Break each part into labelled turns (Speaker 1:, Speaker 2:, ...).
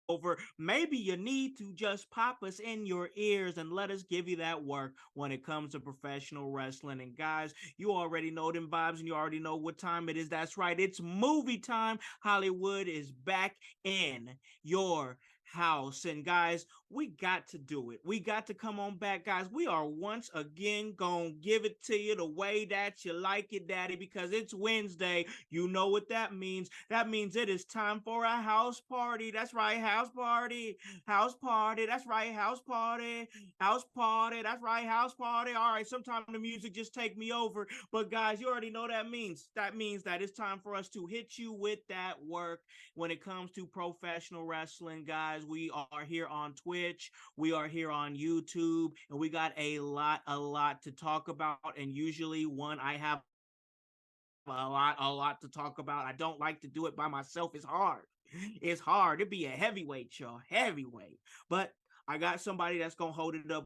Speaker 1: over, maybe you need to just pop us in your ears and let us give you that work when it comes to professional wrestling. And guys, you already know them vibes and you already know what time it is. That's right, it's movie time. Hollywood is back in your house. And guys, we got to do it. We got to come on back, guys. We are once again gonna give it to you the way that you like it, daddy, because it's Wednesday. You know what that means. That means it is time for a house party. That's right, house party. House party. That's right, house party. House party. That's right, house party. All right, sometimes the music just take me over. But guys, you already know that means. That means that it's time for us to hit you with that work when it comes to professional wrestling, guys. We are here on Twitch, we are here on YouTube, and we got a lot to talk about. And usually, when I have a lot to talk about, I don't like to do it by myself. It's hard. It's hard. It'd be a heavyweight, y'all, heavyweight. But I got somebody that's gonna hold it up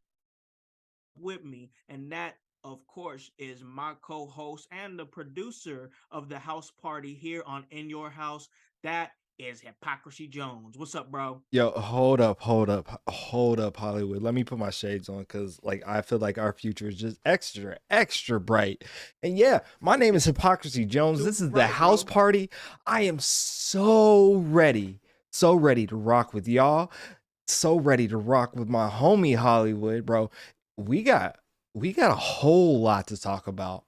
Speaker 1: with me, and that, of course, is my co-host and the producer of the house party here on In Your House. That is Hypocrisy Jones. What's up, bro?
Speaker 2: Yo, hold up, Hollywood. Let me put my shades on because, like, I feel like our future is just extra, extra bright. And yeah, my name is Hypocrisy Jones. This
Speaker 1: Super
Speaker 2: is the
Speaker 1: bright,
Speaker 2: house
Speaker 1: bro.
Speaker 2: party. I am so ready to rock with y'all. So ready to rock with my homie Hollywood, bro. We got we got a whole lot to talk about.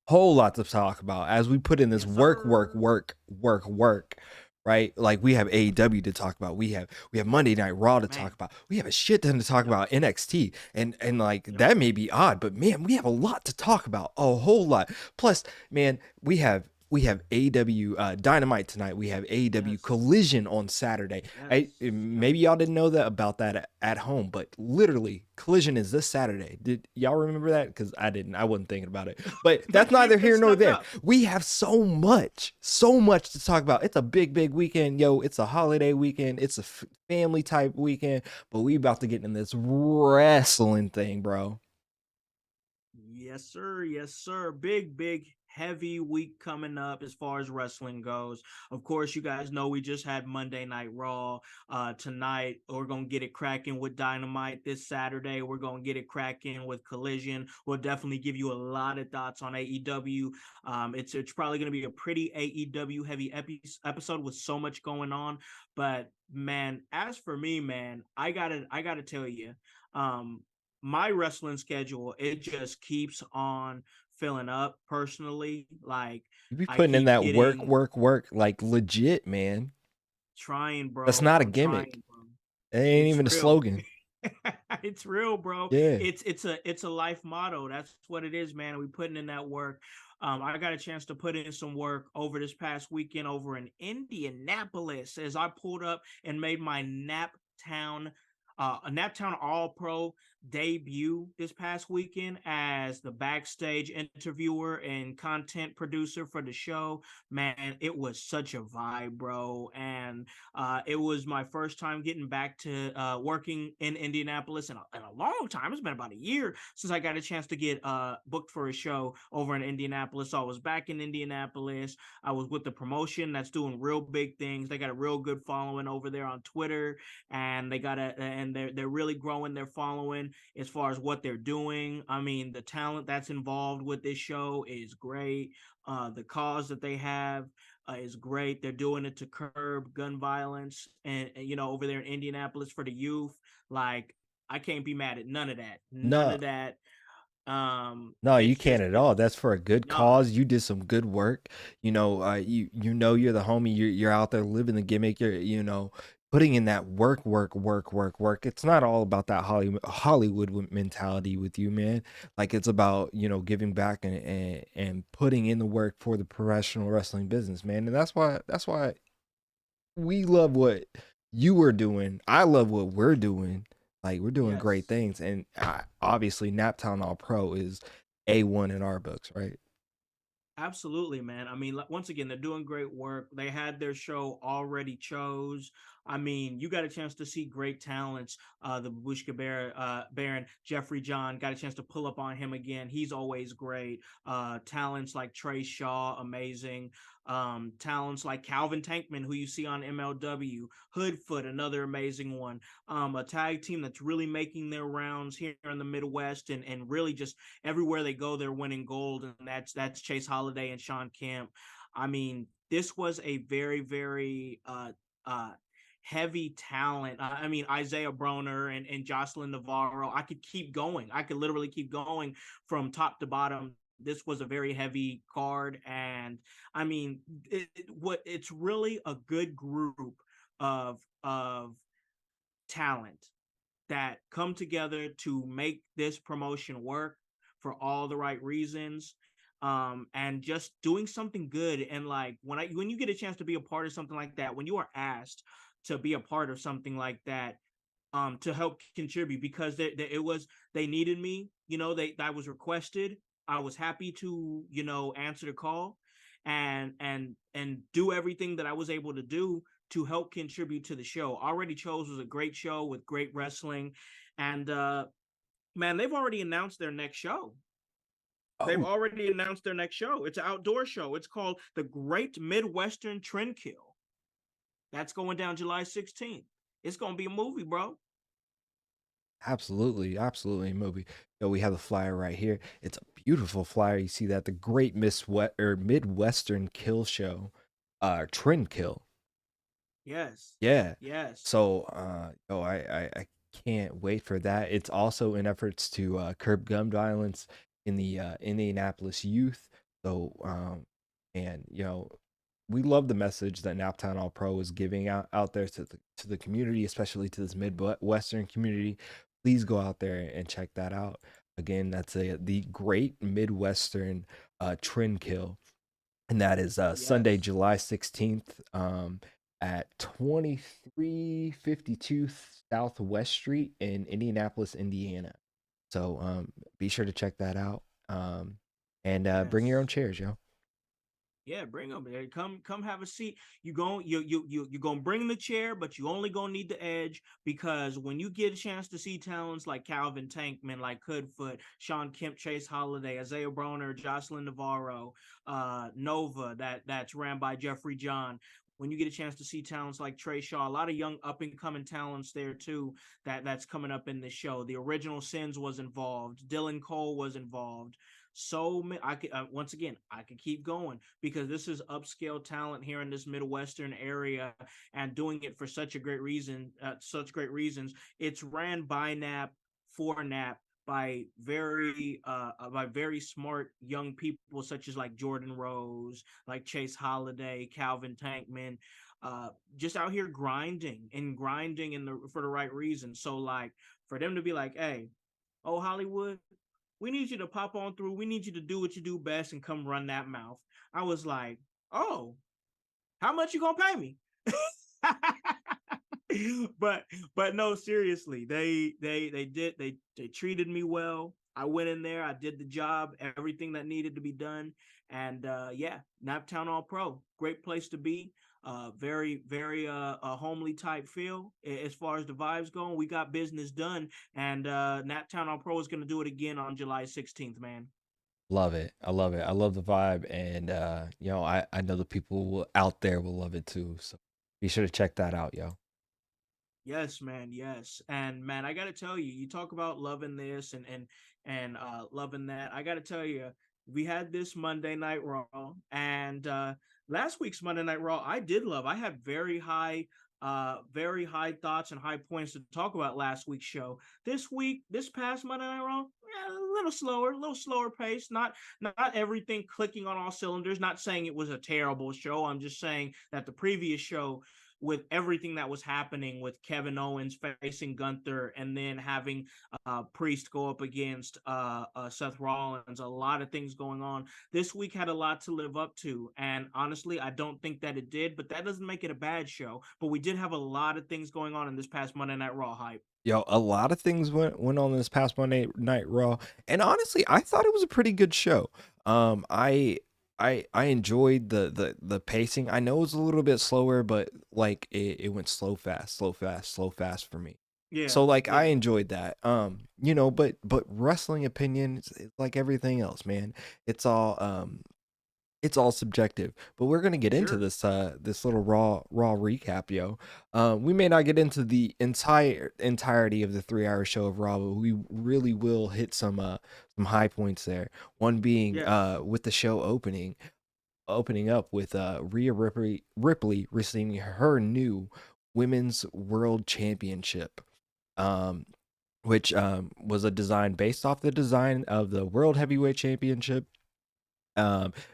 Speaker 2: Whole lot to talk about as we put in this
Speaker 1: Yes, sir.
Speaker 2: work, right? Like we have AEW to talk about. We have Monday Night Raw to talk
Speaker 1: Man.
Speaker 2: about. We have a shit ton to talk
Speaker 1: Yep.
Speaker 2: about NXT. And like
Speaker 1: Yep.
Speaker 2: that may be odd, but man, we have a lot to talk about. A whole lot. Plus, man, we have AEW Dynamite tonight. We have AEW
Speaker 1: Yes.
Speaker 2: Collision on Saturday.
Speaker 1: Yes. Yep.
Speaker 2: Maybe y'all didn't know that about that at home, but literally Collision is this Saturday. Did y'all remember that? Because I didn't. I wasn't thinking about it. But that's
Speaker 1: You
Speaker 2: neither here nor
Speaker 1: snuck
Speaker 2: there.
Speaker 1: up.
Speaker 2: We have so much to talk about. It's a big weekend, yo. It's a holiday weekend. It's a family type weekend. But we about to get in this wrestling thing, bro.
Speaker 1: Yes, sir. Yes, sir. Big, heavy week coming up as far as wrestling goes. Of course, you guys know we just had Monday Night Raw. Tonight, we're going to get it cracking with Dynamite. This Saturday, we're going to get it cracking with Collision. We'll definitely give you a lot of thoughts on AEW. It's probably going to be a pretty AEW heavy episode with so much going on. But man, as for me, man, I gotta tell you, um, my wrestling schedule, it just keeps on filling up personally. Like,
Speaker 2: You be
Speaker 1: I
Speaker 2: putting in
Speaker 1: keep
Speaker 2: that
Speaker 1: getting
Speaker 2: work, like legit, man.
Speaker 1: trying,
Speaker 2: That's
Speaker 1: bro.
Speaker 2: not a
Speaker 1: I'm
Speaker 2: gimmick.
Speaker 1: trying, bro.
Speaker 2: It ain't
Speaker 1: It's
Speaker 2: even a
Speaker 1: real.
Speaker 2: slogan.
Speaker 1: It's real, bro.
Speaker 2: Yeah.
Speaker 1: It's a life motto. That's what it is, man. We putting in that work. I got a chance to put in some work over this past weekend over in Indianapolis as I pulled up and made my a Naptown All Pro debut this past weekend as the backstage interviewer and content producer for the show. Man, it was such a vibe, bro. And it was my first time getting back to working in Indianapolis in a long time. It's been about a year since I got a chance to get booked for a show over in Indianapolis. So I was back in Indianapolis. I was with the promotion that's doing real big things. They got a real good following over there on Twitter, and they're really growing their following as far as what they're doing. I mean, the talent that's involved with this show is great. The cause that they have is great. They're doing it to curb gun violence, and over there in Indianapolis for the youth. Like, I can't be mad at none of that. None
Speaker 2: No,
Speaker 1: of that.
Speaker 2: no, you
Speaker 1: It's
Speaker 2: can't
Speaker 1: just
Speaker 2: at all.
Speaker 1: it's
Speaker 2: That's for a good
Speaker 1: no.
Speaker 2: cause. You did some good work. You know you're the homie. You're out there living the gimmick. You're putting in that work. It's not all about that Hollywood mentality with you, man. Like it's about giving back and putting in the work for the professional wrestling business, man. And that's why we love what you were doing. I love what we're doing. Like we're doing great
Speaker 1: Yes.
Speaker 2: things, and obviously, Naptown All Pro is A1 in our books, right?
Speaker 1: Absolutely, man. I mean, once again, they're doing great work. They had their show already chose. I mean, you got a chance to see great talents. The Baron, Jeffrey John, got a chance to pull up on him again. He's always great. Talents like Trey Shaw, amazing. Talents like Calvin Tankman, who you see on MLW, Hoodfoot, another amazing one. A tag team that's really making their rounds here in the Midwest, and really just everywhere they go, they're winning gold, and that's Chase Holiday and Sean Kemp. I mean, this was a very, very uh, heavy talent. I mean, Isaiah Broner and Jocelyn Navarro. I could keep going. I could literally keep going from top to bottom. This was a very heavy card, and I mean, it's really a good group of talent that come together to make this promotion work for all the right reasons, and just doing something good. And like when you get a chance to be a part of something like that, when you are asked to be a part of something like that, to help contribute, because it was, they needed me, they I was requested, I was happy to answer the call, and do everything that I was able to do to help contribute to the show. Already Chose was a great show with great wrestling, and man, they've already announced their next show. They've
Speaker 2: Oh,
Speaker 1: already announced their next show. It's an outdoor show. It's called the Great Midwestern Trend Kill. That's going down July 16th. It's gonna be a movie, bro.
Speaker 2: absolutely, absolutely, movie. So we have the flyer right here. It's a beautiful flyer. You see that, the Great Midwestern Kill Show, Trend Kill.
Speaker 1: Yes.
Speaker 2: Yeah.
Speaker 1: Yes.
Speaker 2: So, I can't wait for that. It's also in efforts to curb gun violence in the Indianapolis youth. So, and we love the message that Naptown All Pro is giving out there to the community, especially to this Midwestern community. Please go out there and check that out. Again, that's the Great Midwestern Trend Kill, and that is Sunday,
Speaker 1: Yes.
Speaker 2: July 16th, at 2352 Southwest Street in Indianapolis, Indiana. So be sure to check that out. And bring your own
Speaker 1: Yes.
Speaker 2: chairs, yo.
Speaker 1: Yeah, bring them. Come have a seat. You gonna bring the chair, but you only gonna need the edge, because when you get a chance to see talents like Calvin Tankman, like Hoodfoot, Sean Kemp, Chase Holiday, Isaiah Broner, Jocelyn Navarro, Nova, that's ran by Jeffrey John. When you get a chance to see talents like Trey Shaw, a lot of young up and coming talents there too, that's coming up in the show. The Original Sins was involved. Dylan Cole was involved. So I could, once again, I could keep going, because this is upscale talent here in this Midwestern area, and doing it for such a great reason, such great reasons. It's ran by Nap, for Nap, by very smart young people, such as like Jordan Rose, like Chase Holiday, Calvin Tankman, just out here grinding in the for the right reason. So like, for them to be like, hey, oh Hollywood, we need you to pop on through. We need you to do what you do best and come run that mouth. I was like, oh, how much you gonna pay me? but but no, seriously, they treated me well. I went in there, I did the job, everything that needed to be done, and yeah, Naptown All Pro, great place to be. Very a homely type feel as far as the vibes go. We got business done, and Naptown All Pro is going to do it again on July 16th, man.
Speaker 2: Love it. I love it. I love the vibe. And, I know the people out there will love it too. So be sure to check that out, yo.
Speaker 1: Yes, man. Yes, and man, I gotta tell you, you talk about loving this and loving that. I gotta tell you, we had this Monday Night Raw, and last week's Monday Night Raw, I did love. I had very high thoughts and high points to talk about last week's show. This week, this past Monday Night Raw, yeah, a little slower pace. Not everything clicking on all cylinders. Not saying it was a terrible show. I'm just saying that the previous show, with everything that was happening with Kevin Owens facing Gunther, and then having Priest go up against Seth Rollins. A lot of things going on. This week had a lot to live up to. And honestly, I don't think that it did, but that doesn't make it a bad show. But we did have a lot of things going on in this past Monday Night Raw hype.
Speaker 2: Yo, a lot of things went on this past Monday Night Raw, and honestly, I thought it was a pretty good show. I I enjoyed the pacing. I know it's a little bit slower, but like it went slow fast, slow fast, slow fast for me.
Speaker 1: Yeah,
Speaker 2: So like I
Speaker 1: yeah,
Speaker 2: enjoyed that. But wrestling opinion it's like everything else, man. It's all it's all subjective. But we're gonna get into
Speaker 1: sure.
Speaker 2: this little raw recap, yo. We may not get into the entirety of the 3 hour show of Raw, but we really will hit some high points there. One being
Speaker 1: Yes.
Speaker 2: with the show opening up with Rhea Ripley receiving her new women's world championship. Um which was a design based off the design of the World Heavyweight Championship,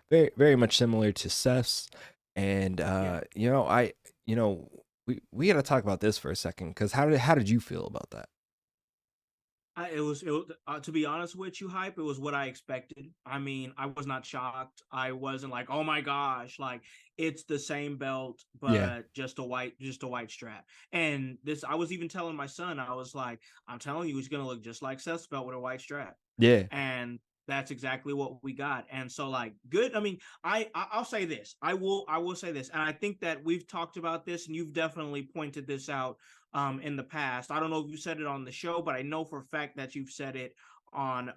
Speaker 2: very very much similar to Seth's. And
Speaker 1: Yeah.
Speaker 2: you know we got to talk about this for a second, because how did you feel about that?
Speaker 1: It was to be honest with you, hype. It was what I expected. I mean, I was not shocked. I wasn't like, oh my gosh, like it's the same belt,
Speaker 2: Yeah,
Speaker 1: but just a white strap. And this, I was even telling my son, I was like, I'm telling you, he's gonna look just like Seth's belt with a white strap.
Speaker 2: yeah,
Speaker 1: And that's exactly what we got. And so, like, good. I mean, I'll say this. I will say this, and I think that we've talked about this, and you've definitely pointed this out in the past. I don't know if you said it on the show, but I know for a fact that you've said it on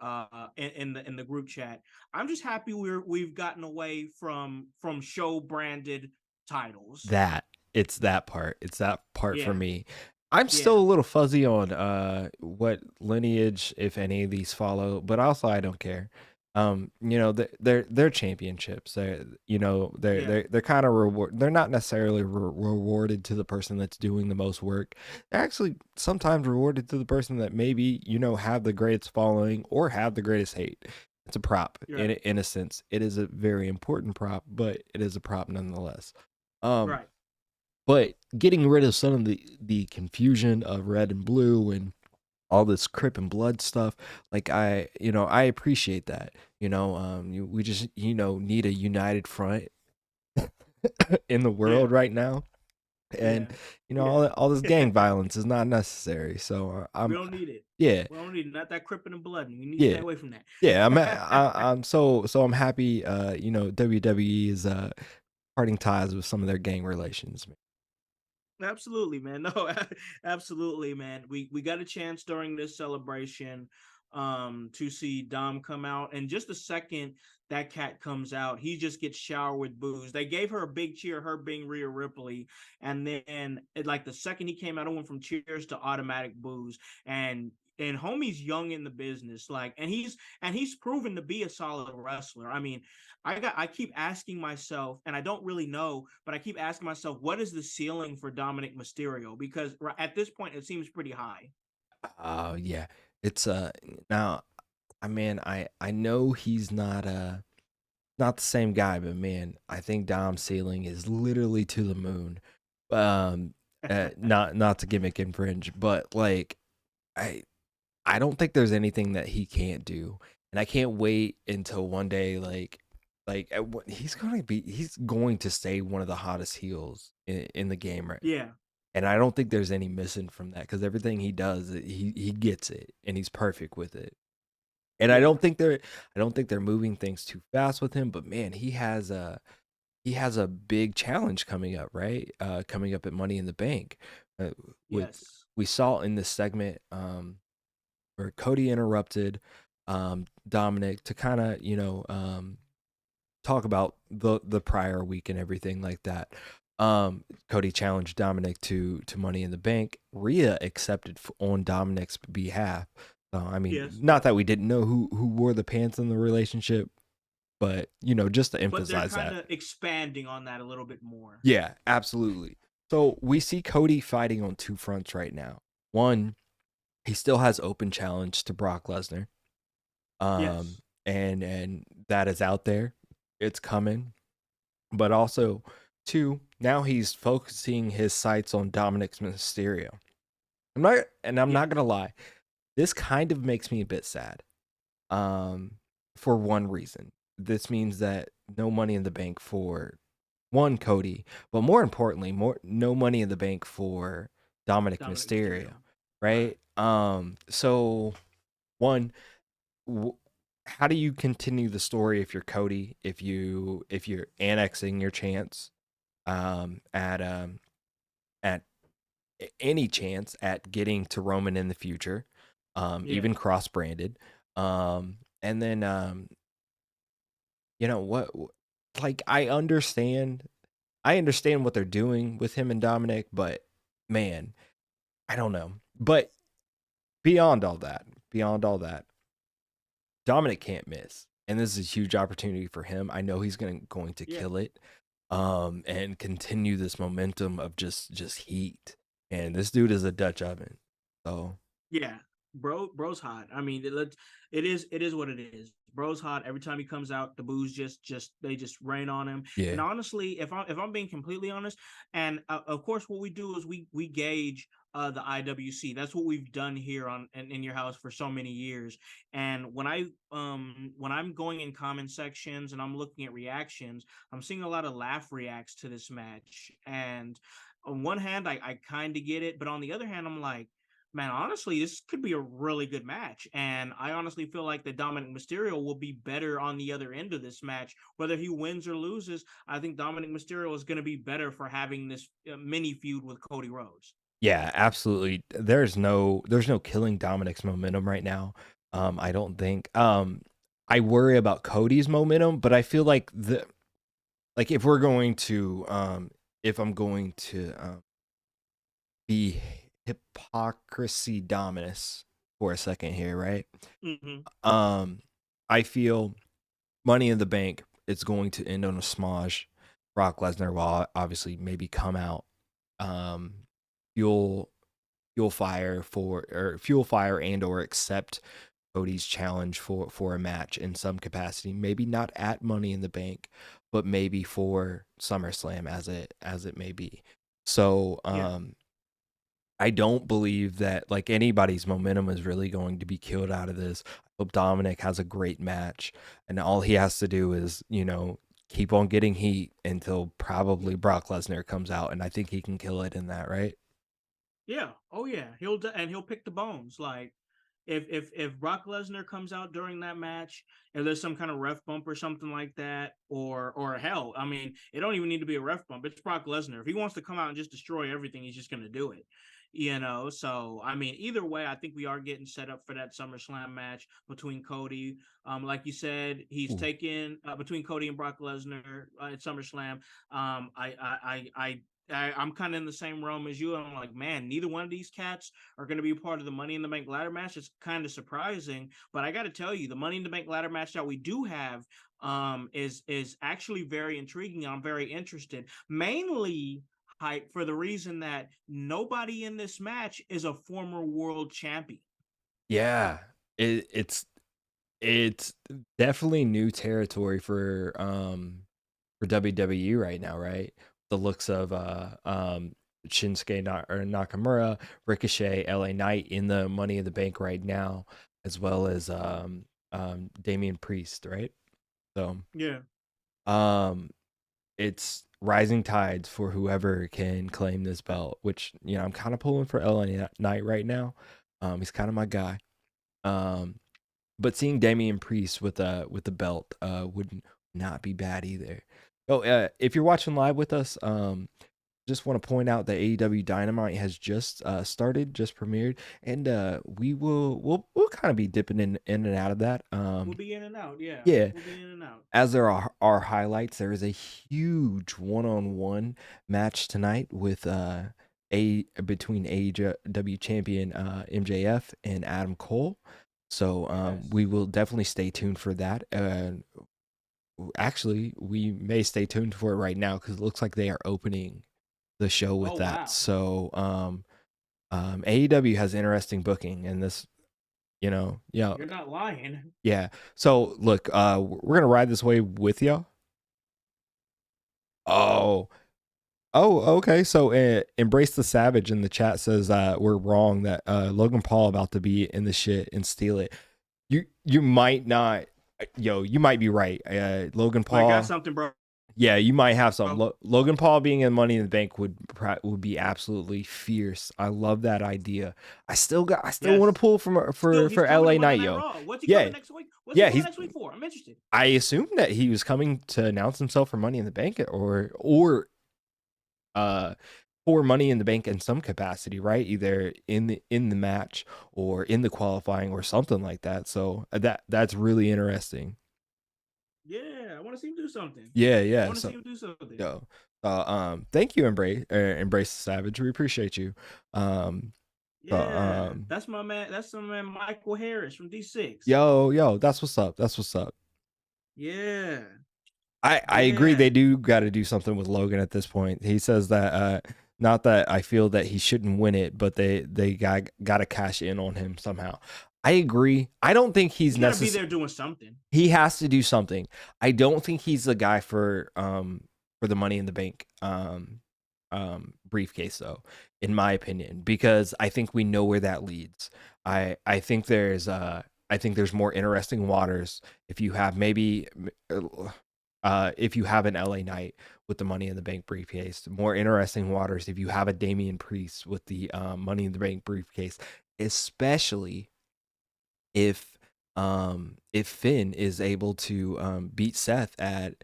Speaker 1: in the group chat. I'm just happy we've gotten away from show branded titles.
Speaker 2: that it's that part for
Speaker 1: Yeah,
Speaker 2: me. I'm still
Speaker 1: yeah,
Speaker 2: a little fuzzy on what lineage, if any of these follow, but also I don't care. They're championships.
Speaker 1: yeah.
Speaker 2: They're kind of reward. They're not necessarily rewarded to the person that's doing the most work. They're actually sometimes rewarded to the person that maybe have the greatest following or have the greatest hate. It's a prop
Speaker 1: You're right,
Speaker 2: in a sense. It is a very important prop, but it is a prop nonetheless. Um,
Speaker 1: right.
Speaker 2: but getting rid of some of the confusion of red and blue and all this crip and blood stuff, like I appreciate that. We just need a united front in the world
Speaker 1: Yeah,
Speaker 2: right now, and
Speaker 1: yeah, yeah.
Speaker 2: all this gang violence is not necessary. So
Speaker 1: We
Speaker 2: I'm
Speaker 1: don't need it.
Speaker 2: yeah,
Speaker 1: We don't need it. Not that cripping and blood. We need to stay
Speaker 2: yeah,
Speaker 1: away from
Speaker 2: yeah.
Speaker 1: that.
Speaker 2: I'm so I'm happy. WWE is parting ties with some of their gang relations.
Speaker 1: Absolutely, man. No, absolutely, man. We got a chance during this celebration to see Dom come out, and just the second that cat comes out, he just gets showered with booze. They gave her a big cheer, her being Rhea Ripley, and then like the second he came out, it went from cheers to automatic booze. And homie's young in the business, like, and he's proven to be a solid wrestler. I mean, I keep asking myself, and I don't really know, but I keep asking myself, what is the ceiling for Dominic Mysterio? Because at this point, it seems pretty high.
Speaker 2: Oh yeah, it's now. I mean, I know he's not the same guy, but man, I think Dom's ceiling is literally to the moon. Um, not to gimmick infringe, but like I I don't think there's anything that he can't do, and I can't wait until one day he's going to stay one of the hottest heels in the game, right?
Speaker 1: Yeah,
Speaker 2: And I don't think there's any missing from that, because everything he does, he gets it and he's perfect with it. And
Speaker 1: yeah,
Speaker 2: I don't think they're moving things too fast with him, but man, he has a big challenge coming up, right? Coming up at Money in the Bank. Uh, with
Speaker 1: yes,
Speaker 2: We saw in this segment where Cody interrupted Dominic to kind of, talk about the prior week and everything like that. Cody challenged Dominic to Money in the Bank. Rhea accepted on Dominic's behalf. So I mean,
Speaker 1: yes,
Speaker 2: not that we didn't know who wore the pants in the relationship, but just to
Speaker 1: but they're
Speaker 2: emphasize
Speaker 1: kind
Speaker 2: that.
Speaker 1: of expanding on that a little bit more.
Speaker 2: Yeah, absolutely. So we see Cody fighting on two fronts right now. One, he still has open challenge to Brock Lesnar. Um,
Speaker 1: Yes,
Speaker 2: and that is out there. It's coming. But also, two, now he's focusing his sights on Dominic Mysterio. I'm not
Speaker 1: yes,
Speaker 2: gonna lie, this kind of makes me a bit sad. Um, for one reason, this means that no money in the bank for one Cody, but more importantly, more no money in the bank for Dominic
Speaker 1: Dominic
Speaker 2: Mysterio,
Speaker 1: Mysterio. Right.
Speaker 2: right? So one, how do you continue the story if you're Cody, if you're annexing your chance at any chance at getting to Roman in the future,
Speaker 1: Yeah,
Speaker 2: even cross branded, and then you know what, like I understand what they're doing with him and Dominic, but man, I don't know. But beyond all that, Dominic can't miss, and this is a huge opportunity for him. I know he's going to
Speaker 1: yeah.
Speaker 2: kill it, and continue this momentum of just heat. And this dude is a Dutch oven, so
Speaker 1: Yeah, bro's hot. I mean, it is what it is. Bro's hot. Every time he comes out, the boos just they just rain on him. And
Speaker 2: yeah,
Speaker 1: honestly, if I'm being completely honest, and of course, what we do is we gauge the IWC. That's what we've done here on in your house for so many years. And when I'm going in comment sections and I'm looking at reactions, I'm seeing a lot of laugh reacts to this match. And on one hand, I kind of get it, but on the other hand, I'm like, man, honestly, this could be a really good match. And I honestly feel like the Dominic Mysterio will be better on the other end of this match. Whether he wins or loses, I think Dominic Mysterio is going to be better for having this mini feud with Cody Rhodes.
Speaker 2: yeah, absolutely. There's no killing Dominic's momentum right now. I don't think. I worry about Cody's momentum, but I feel like the like if we're going to if I'm going to be hypocrisy dominus for a second here, right?
Speaker 1: Mm-hmm.
Speaker 2: Um, I feel Money in the Bank is going to end on a smudge. Brock Lesnar will obviously maybe come out, um, fuel fuel fire and or accept Cody's challenge for a match in some capacity. Maybe not at Money in the Bank, but maybe for SummerSlam as it may be. So
Speaker 1: Yeah.
Speaker 2: I don't believe that like anybody's momentum is really going to be killed out of this. I hope Dominic has a great match, and all he has to do is, keep on getting heat until
Speaker 1: Yeah.
Speaker 2: probably Brock Lesnar comes out, and I think he can kill it in that, right?
Speaker 1: Yeah. Oh yeah. He'll pick the bones. Like if Brock Lesnar comes out during that match, if there's some kind of ref bump or something like that, or hell, I mean, it don't even need to be a ref bump. It's Brock Lesnar. If he wants to come out and just destroy everything, he's just gonna do it. So I mean, either way, I think we are getting set up for that SummerSlam match between Cody. Like you said, he's
Speaker 2: Ooh.
Speaker 1: taking between Cody and Brock Lesnar at SummerSlam. I'm kind of in the same realm as you. I'm like, man, neither one of these cats are going to be part of the Money in the Bank ladder match. It's kind of surprising, but I got to tell you, the Money in the Bank ladder match that we do have is actually very intriguing. I'm very interested, mainly hype for the reason that nobody in this match is a former world champion.
Speaker 2: Yeah, it's definitely new territory for WWE right now, right? The looks of Shinsuke or Nakamura, Ricochet, LA Knight in the Money in the Bank right now, as well as Damian Priest, right? So
Speaker 1: Yeah.
Speaker 2: um it's rising tides for whoever can claim this belt, which I'm kind of pulling for LA Knight right now. He's kind of my guy. Um but seeing Damian Priest with the belt would not be bad either. Oh, if you're watching live with us, just want to point out that AEW Dynamite has just started, just premiered, and we'll kind of be dipping in and out of that.
Speaker 1: We'll be in and out. Yeah.
Speaker 2: Yeah,
Speaker 1: We'll be in and out.
Speaker 2: as there are highlights, there is a huge one-on-one match tonight with a between AEW champion MJF and Adam Cole. So
Speaker 1: Yes.
Speaker 2: we will definitely stay tuned for that. Actually, we may stay tuned for it right now because it looks like they are opening the show with
Speaker 1: Oh,
Speaker 2: that.
Speaker 1: wow.
Speaker 2: So AEW has interesting booking, and this, yeah,
Speaker 1: You're not lying.
Speaker 2: yeah. So look, we're gonna ride this wave with you. Oh, okay. So embrace the savage in the chat says we're wrong that Logan Paul about to be in the shit and steal it. You might not, you might be right. Logan
Speaker 1: But I got
Speaker 2: Paul.
Speaker 1: something, bro.
Speaker 2: Yeah, you might have some.
Speaker 1: Oh,
Speaker 2: Logan Paul being in Money in the Bank would be absolutely fierce. I love that idea. I still want to
Speaker 1: yes.
Speaker 2: pull from
Speaker 1: Still, he's
Speaker 2: for
Speaker 1: coming to
Speaker 2: LA
Speaker 1: Monday
Speaker 2: Knight,
Speaker 1: Night
Speaker 2: yo.
Speaker 1: Raw. What's he
Speaker 2: Yeah,
Speaker 1: coming next week? What's he
Speaker 2: yeah.
Speaker 1: coming
Speaker 2: He's.
Speaker 1: next week for? I'm interested.
Speaker 2: I assumed that he was coming to announce himself for Money in the Bank uh for Money in the Bank in some capacity, right? Either in the match or in the qualifying or something like that. So that's really interesting.
Speaker 1: Yeah, I want to see him do something.
Speaker 2: Yeah,
Speaker 1: I
Speaker 2: yeah.
Speaker 1: want to see
Speaker 2: So
Speaker 1: him do something.
Speaker 2: yo, thank you, Embrace the Savage. We appreciate you. Um,
Speaker 1: Yeah, that's my man. That's my man Michael Harris from D6.
Speaker 2: yo, that's what's up. That's what's up.
Speaker 1: Yeah,
Speaker 2: I agree.
Speaker 1: yeah,
Speaker 2: They do got to do something with Logan at this point. He says that not that I feel that he shouldn't win it, but they got to cash in on him somehow. I agree. I don't think he's
Speaker 1: he's got to be
Speaker 2: necessary.
Speaker 1: there doing something.
Speaker 2: He has to do something. I don't think he's the guy for the Money in the Bank briefcase though, in my opinion, because I think we know where that leads. I think there's more interesting waters if you have maybe if you have an LA Knight with the Money in the Bank briefcase. More interesting waters if you have a Damian Priest with the Money in the Bank briefcase, especially if Finn is able to beat Seth at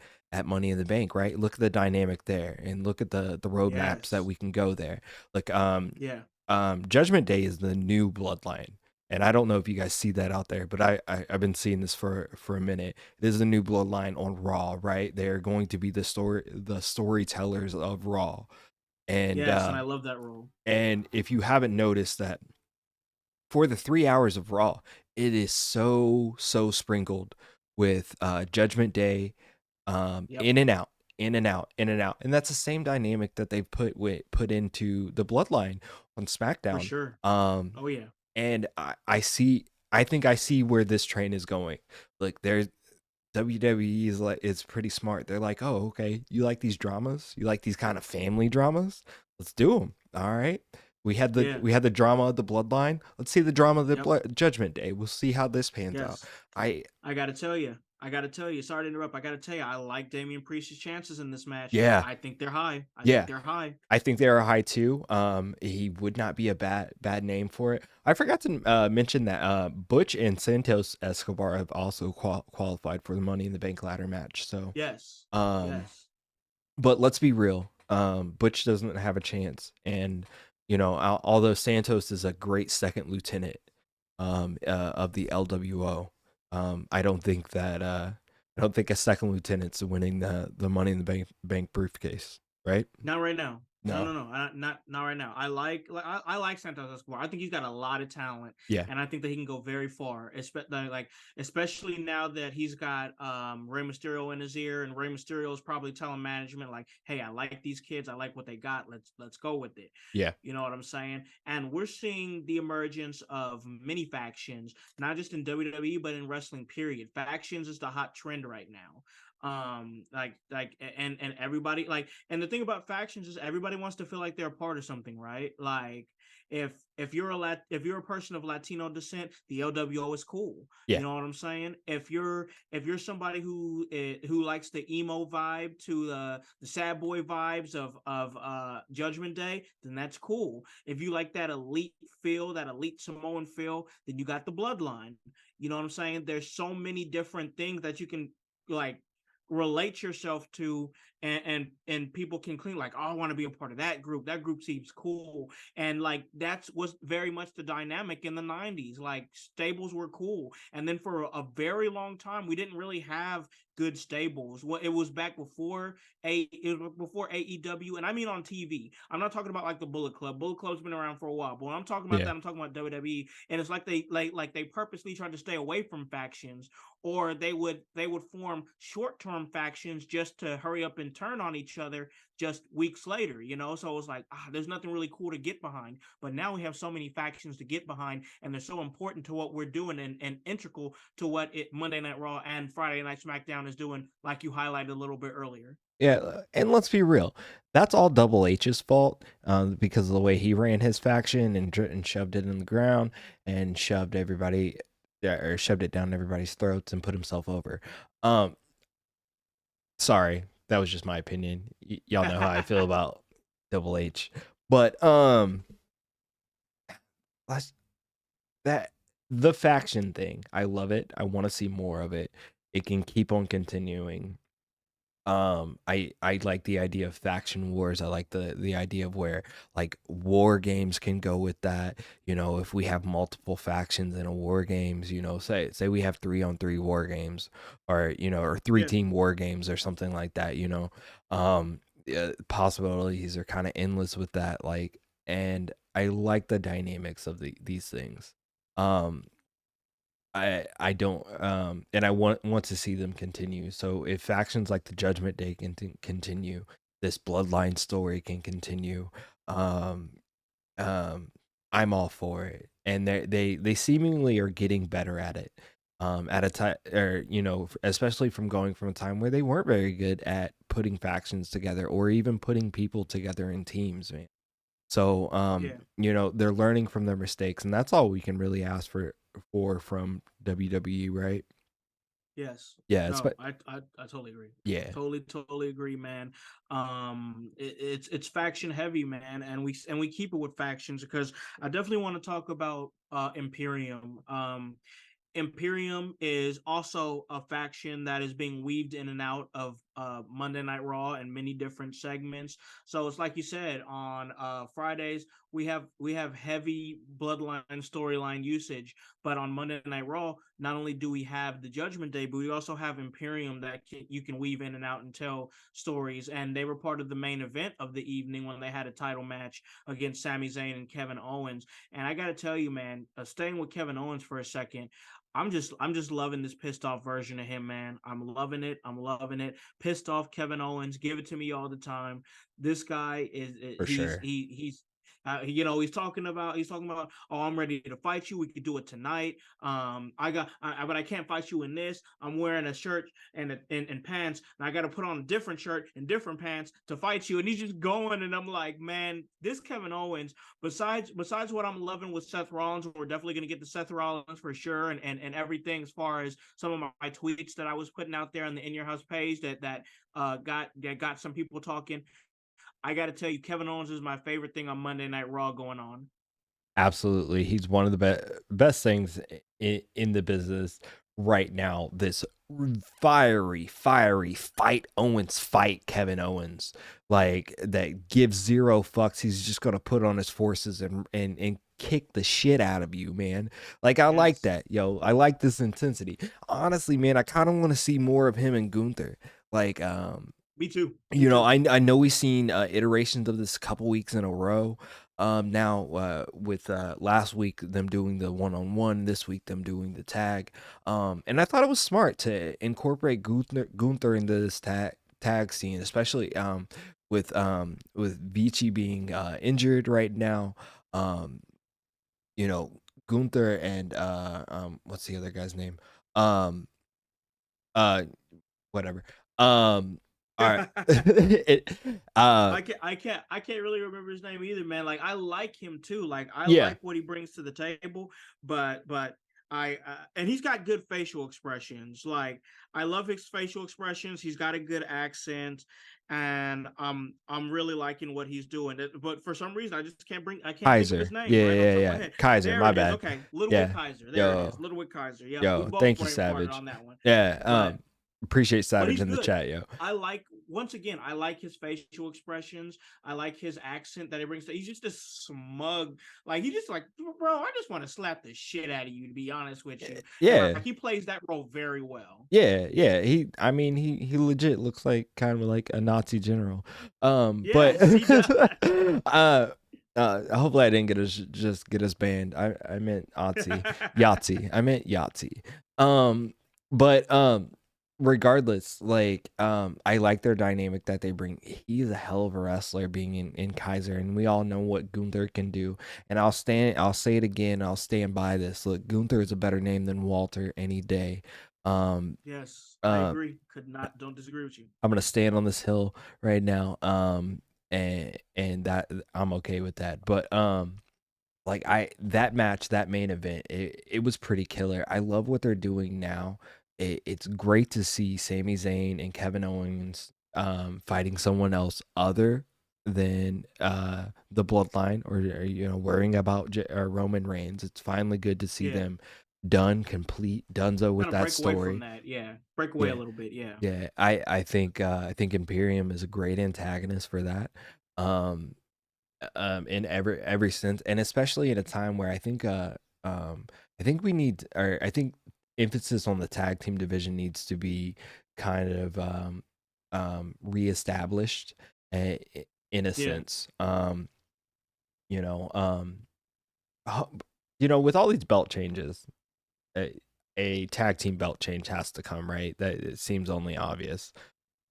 Speaker 2: Money in the Bank, right? Look at the dynamic there, and look at the roadmaps that
Speaker 1: Yes.
Speaker 2: we can go there. Like
Speaker 1: Yeah.
Speaker 2: Judgment Day is the new bloodline. And I don't know if you guys see that out there, but I've been seeing this for a minute. It is the new bloodline on Raw, right? They're going to be the storytellers of Raw. And
Speaker 1: Yes, and I love that role.
Speaker 2: and if you haven't noticed that for the 3 hours of Raw, it is so sprinkled with Judgment Day,
Speaker 1: Yep,
Speaker 2: in and out, in and out, in and out, and that's the same dynamic that they put into the Bloodline on
Speaker 1: for
Speaker 2: SmackDown.
Speaker 1: sure. Oh yeah.
Speaker 2: And I think I see where this train is going. Like there's WWE is pretty smart. They're like, oh, okay, you like these dramas? You like these kind of family dramas? Let's do them. All right.
Speaker 1: Yeah.
Speaker 2: We had the drama of the Bloodline. Let's see the drama of the
Speaker 1: Yep.
Speaker 2: Judgment Day. We'll see how this pans out.
Speaker 1: Yes.
Speaker 2: I
Speaker 1: I gotta tell you. I gotta tell you. Sorry to interrupt. I gotta tell you. I like Damian Priest's chances in this match.
Speaker 2: Yeah,
Speaker 1: I think they're high. I think
Speaker 2: yeah.
Speaker 1: they're high.
Speaker 2: I think they are high too. He would not be a bad name for it. I forgot to mention that Butch and Santos Escobar have also qualified for the Money in the Bank ladder match. So,
Speaker 1: Yes.
Speaker 2: um,
Speaker 1: Yes.
Speaker 2: but let's be real. Butch doesn't have a chance, and although Santos is a great second lieutenant, of the LWO, I don't think a second lieutenant's winning the Money in the Bank briefcase, right?
Speaker 1: Not right now. No,
Speaker 2: No.
Speaker 1: no, no. Not right now. I like Santos Escobar. I think he's got a lot of talent,
Speaker 2: Yeah.
Speaker 1: and I think that he can go very far. Especially now that he's got Rey Mysterio in his ear, and Rey Mysterio is probably telling management like, "Hey, I like these kids. I like what they got. Let's go with it."
Speaker 2: Yeah.
Speaker 1: You know what I'm saying? And we're seeing the emergence of mini factions, not just in WWE but in wrestling. Period. Factions is the hot trend right now. And everybody like, and the thing about factions is everybody wants to feel like they're a part of something, right? Like if you're if you're a person of Latino descent, the LWO is cool.
Speaker 2: Yeah.
Speaker 1: You know what I'm saying? If you're somebody who likes the emo vibe to the sad boy vibes of Judgment Day, then that's cool. If you like that elite feel, that elite Samoan feel, then you got the Bloodline. You know what I'm saying? There's so many different things that you can like relate yourself to, and people can clean like, oh, I want to be a part of that group. That group seems cool. And like that's was very much the dynamic in the 90s. Like stables were cool, and then for a very long time we didn't really have good stables. Well, it was back before AEW, and I mean on TV. I'm not talking about like the Bullet Club. Bullet Club's been around for a while, but when I'm talking about
Speaker 2: Yeah.
Speaker 1: that, I'm talking about WWE. And it's like they purposely tried to stay away from factions, or they would form short-term factions just to hurry up and turn on each other just weeks later, so it was like, there's nothing really cool to get behind. But now we have so many factions to get behind, and they're so important to what we're doing, and integral to what Monday Night Raw and Friday Night SmackDown is doing, like you highlighted a little bit earlier.
Speaker 2: Yeah, and let's be real. That's all Double H's fault, because of the way he ran his faction and shoved it in the ground and shoved everybody, or shoved it down everybody's throats and put himself over. Um, sorry, that was just my opinion. Y'all know how I feel about Double H. But let's that the faction thing. I love it. I want to see more of it. It can keep on continuing. I like the idea of faction wars. I like the idea of where like war games can go with that. You know, if we have multiple factions in a war games, you know, say we have 3-on-3 war games, or you know, or three
Speaker 1: Yeah,
Speaker 2: team war games or something like that, you know. Possibilities are kind of endless with that, like, and I like the dynamics of these things. um I don't, and I want to see them continue. So if factions like the Judgment Day can continue, this bloodline story can continue. Um, um, I'm all for it, and they seemingly are getting better at it. At a time, or you know, especially from going from a time where they weren't very good at putting factions together or even putting people together in teams, man. So,
Speaker 1: yeah.
Speaker 2: you know, they're learning from their mistakes, and that's all we can really ask for from WWE, right?
Speaker 1: Yes.
Speaker 2: Yeah, it's
Speaker 1: No,
Speaker 2: but
Speaker 1: I totally agree.
Speaker 2: yeah,
Speaker 1: Totally agree, man. It's faction heavy, man, and we keep it with factions because I definitely want to talk about Imperium. Imperium is also a faction that is being weaved in and out of Monday Night Raw and many different segments. So it's like you said on Fridays we have heavy bloodline storyline usage, but on Monday Night Raw not only do we have the Judgment Day, but we also have Imperium that you can weave in and out and tell stories. And they were part of the main event of the evening when they had a title match against Sami Zayn and Kevin Owens. And I got to tell you, man, staying with Kevin Owens for a second, I'm just loving this pissed off version of him, man. I'm loving it. I'm loving it. Pissed off Kevin Owens, give it to me all the time. This guy is
Speaker 2: for sure.
Speaker 1: he's he's talking about, oh, I'm ready to fight you, we could do it tonight. But I can't fight you in this. I'm wearing a shirt and pants, and I got to put on a different shirt and different pants to fight you. And he's just going, and I'm like, man, this Kevin Owens, besides what I'm loving with Seth Rollins, we're definitely going to get the Seth Rollins for sure, and everything as far as some of my tweets that I was putting out there on the In Your House page that got some people talking. I got to tell you, Kevin Owens is my favorite thing on Monday Night Raw going on.
Speaker 2: Absolutely. He's one of the best things in the business right now. This fiery fight Owens fight Kevin Owens. Like that gives zero fucks. He's just gonna put on his forces and kick the shit out of you, man. Like I like
Speaker 1: Yes,
Speaker 2: that, yo. I like this intensity. Honestly, man, I kind of want to see more of him and Gunther. Like,
Speaker 1: me too. Me
Speaker 2: you know,
Speaker 1: too.
Speaker 2: I know we've seen iterations of this a couple weeks in a row. Now with last week them doing the one-on-one, this week them doing the tag. And I thought it was smart to incorporate Gunther into this tag scene, especially with Vici being injured right now. Um, you know, Gunther and what's the other guy's name? Um, uh, whatever. All right. it, uh,
Speaker 1: I can't really remember his name either, man. Like I like him too. Like I
Speaker 2: yeah,
Speaker 1: like what he brings to the table, but I and he's got good facial expressions. Like I love his facial expressions. He's got a good accent, and I'm really liking what he's doing. But for some reason, I can't think of his
Speaker 2: Kaiser.
Speaker 1: name
Speaker 2: Yeah,
Speaker 1: right on
Speaker 2: yeah,
Speaker 1: top of my
Speaker 2: yeah.
Speaker 1: head.
Speaker 2: Kaiser,
Speaker 1: There
Speaker 2: my
Speaker 1: it is.
Speaker 2: bad.
Speaker 1: Okay, Ludwig
Speaker 2: Yeah.
Speaker 1: Kaiser. There it is.
Speaker 2: Yo,
Speaker 1: Ludwig Kaiser. Yep, we
Speaker 2: yo,
Speaker 1: both
Speaker 2: thank you,
Speaker 1: brain farted
Speaker 2: Savage.
Speaker 1: on that one.
Speaker 2: Yeah,
Speaker 1: But
Speaker 2: appreciate
Speaker 1: but
Speaker 2: Savage
Speaker 1: he's
Speaker 2: in the
Speaker 1: good.
Speaker 2: chat, yo.
Speaker 1: I like once again, I like his facial expressions. I like his accent that he brings. He's just a smug, like he just like, bro. I just want to slap the shit out of you, to be honest with you. And
Speaker 2: Yeah.
Speaker 1: like he plays that role very well.
Speaker 2: Yeah, yeah. I mean, he legit looks like kind of like a Nazi general. But
Speaker 1: Yes, he does.
Speaker 2: uh hopefully I didn't just get us banned. I meant Yahtzee. I meant Yahtzee. Um, but regardless, like I like their dynamic that they bring. He's a hell of a wrestler being in Kaiser, and we all know what Gunther can do. And I'll say it again, I'll stand by this. Look, Gunther is a better name than Walter any day. Um,
Speaker 1: Yes, I
Speaker 2: uh,
Speaker 1: agree. Don't disagree with you.
Speaker 2: I'm gonna stand on this hill right now. And that I'm okay with that. But like that match, that main event, it was pretty killer. I love what they're doing now. It's great to see Sami Zayn and Kevin Owens fighting someone else other than the bloodline, or worrying about Roman Reigns. It's finally good to see
Speaker 1: Yeah.
Speaker 2: them done, complete, donezo with
Speaker 1: Kind of
Speaker 2: that
Speaker 1: break away from
Speaker 2: story.
Speaker 1: that. Yeah. Break away a
Speaker 2: Yeah,
Speaker 1: little bit. Yeah.
Speaker 2: yeah. I think Imperium is a great antagonist for that. Um, in every sense, and especially at a time where I think we need, or I think emphasis on the tag team division needs to be kind of reestablished, uh, in a
Speaker 1: Yeah.
Speaker 2: sense. You know, ho- with all these belt changes, a tag team belt change has to come, right? That it seems only obvious.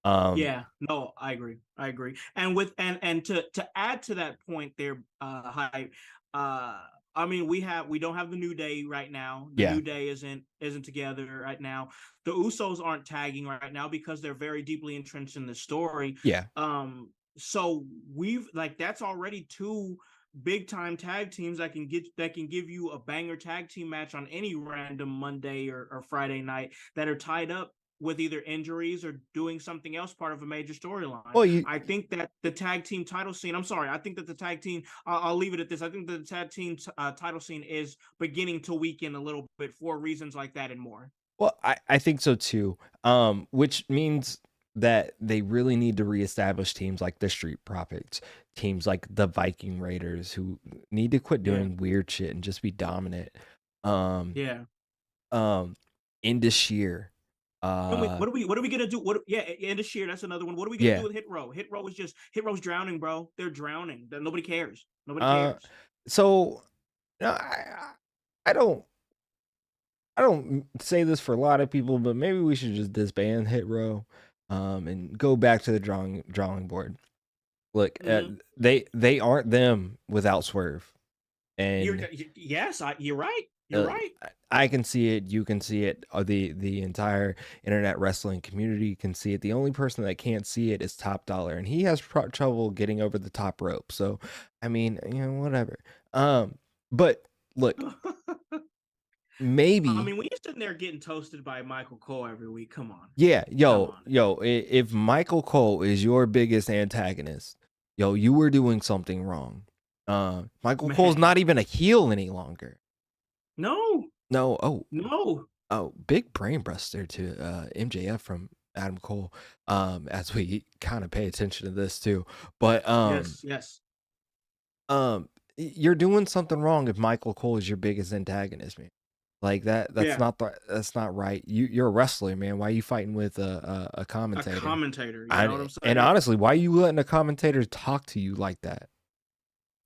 Speaker 2: Um,
Speaker 1: Yeah, no, I agree. I agree. And and to add to that point there, Hype, uh, I mean, we don't have the New Day right now. The
Speaker 2: yeah,
Speaker 1: New Day isn't together right now. The Usos aren't tagging right now because they're very deeply entrenched in the story.
Speaker 2: yeah.
Speaker 1: So we've like that's already two big time tag teams that can give you a banger tag team match on any random Monday or Friday night that are tied up with either injuries or doing something else part of a major storyline.
Speaker 2: Well, you
Speaker 1: I think that the tag team title scene, I'm sorry, I think that the tag team, I'll leave it at this. I think that the tag team title scene is beginning to weaken a little bit for reasons like that and more.
Speaker 2: Well, I think so too. Which means that they really need to reestablish teams like the Street Profits, teams like the Viking Raiders, who need to quit
Speaker 1: Yeah.
Speaker 2: doing weird shit and just be dominant. Um,
Speaker 1: Yeah.
Speaker 2: um, Into Sheer. Uh,
Speaker 1: What are we gonna do? What yeah, end of year, that's another one. What are we gonna do
Speaker 2: yeah.
Speaker 1: with Hit Row? Hit Row's drowning, bro. They're drowning. Nobody cares. Nobody
Speaker 2: Uh,
Speaker 1: cares.
Speaker 2: so no, I don't. I don't say this for a lot of people, but maybe we should just disband Hit Row, and go back to the drawing board. Look,
Speaker 1: Mm-hmm.
Speaker 2: they aren't them without Swerve,
Speaker 1: You're
Speaker 2: and
Speaker 1: yes, you're right. You're
Speaker 2: uh,
Speaker 1: right.
Speaker 2: I can see it. You can see it. The entire internet wrestling community can see it. The only person that can't see it is Top Dollar, and he has trouble getting over the top rope. So, I mean, whatever. But look,
Speaker 1: I
Speaker 2: maybe.
Speaker 1: mean, when you're sitting there getting toasted by Michael Cole every week, come on.
Speaker 2: Yeah,
Speaker 1: Come on.
Speaker 2: if Michael Cole is your biggest antagonist, you were doing something wrong. Michael Cole's
Speaker 1: Man.
Speaker 2: not even a heel any longer.
Speaker 1: No.
Speaker 2: No,
Speaker 1: No.
Speaker 2: big brain buster to MJF from Adam Cole. As we kind of pay attention to this too, but
Speaker 1: Yes, yes.
Speaker 2: you're doing something wrong if Michael Cole is your biggest antagonist, man. Like that.
Speaker 1: Yeah.
Speaker 2: That's not right. You're a wrestler, man. Why are you fighting with a
Speaker 1: A
Speaker 2: commentator?
Speaker 1: commentator, you know what I'm
Speaker 2: And
Speaker 1: saying?
Speaker 2: honestly, why are you letting a commentator talk to you like that?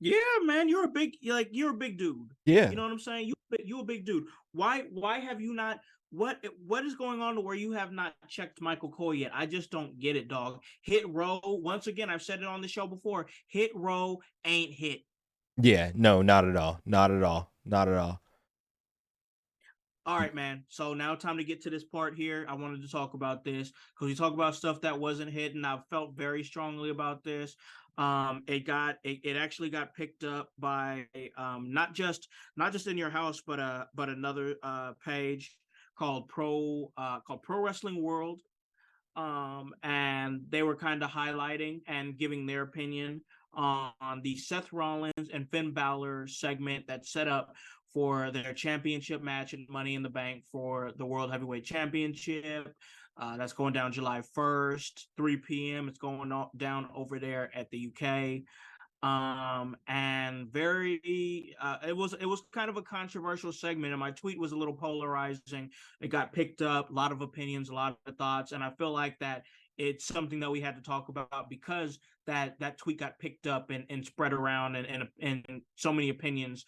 Speaker 1: Yeah, man, you're a big dude.
Speaker 2: Yeah,
Speaker 1: You know what I'm saying? You a big dude. Why have you not what is going on to where you have not checked Michael Cole yet? I just don't get it, dog. Hit Row, once again, I've said it on the show before. Hit Row ain't hit.
Speaker 2: yeah. No, not at all. Not at all. Not at all.
Speaker 1: All right, man. So now time to get to this part here. I wanted to talk about this because we talk about stuff that wasn't hidden. I felt very strongly about this. It actually got picked up by not just in your house, but another page called Pro Wrestling World. And they were kind of highlighting and giving their opinion on the Seth Rollins and Finn Balor segment that's set up for their championship match and Money in the Bank for the World Heavyweight Championship. That's going down July 1st, 3 p.m. It's going down over there at the UK. And very it was kind of a controversial segment, and my tweet was a little polarizing. It got picked up, a lot of opinions, a lot of thoughts, and I feel like that it's something that we had to talk about because that tweet got picked up and spread around, and so many opinions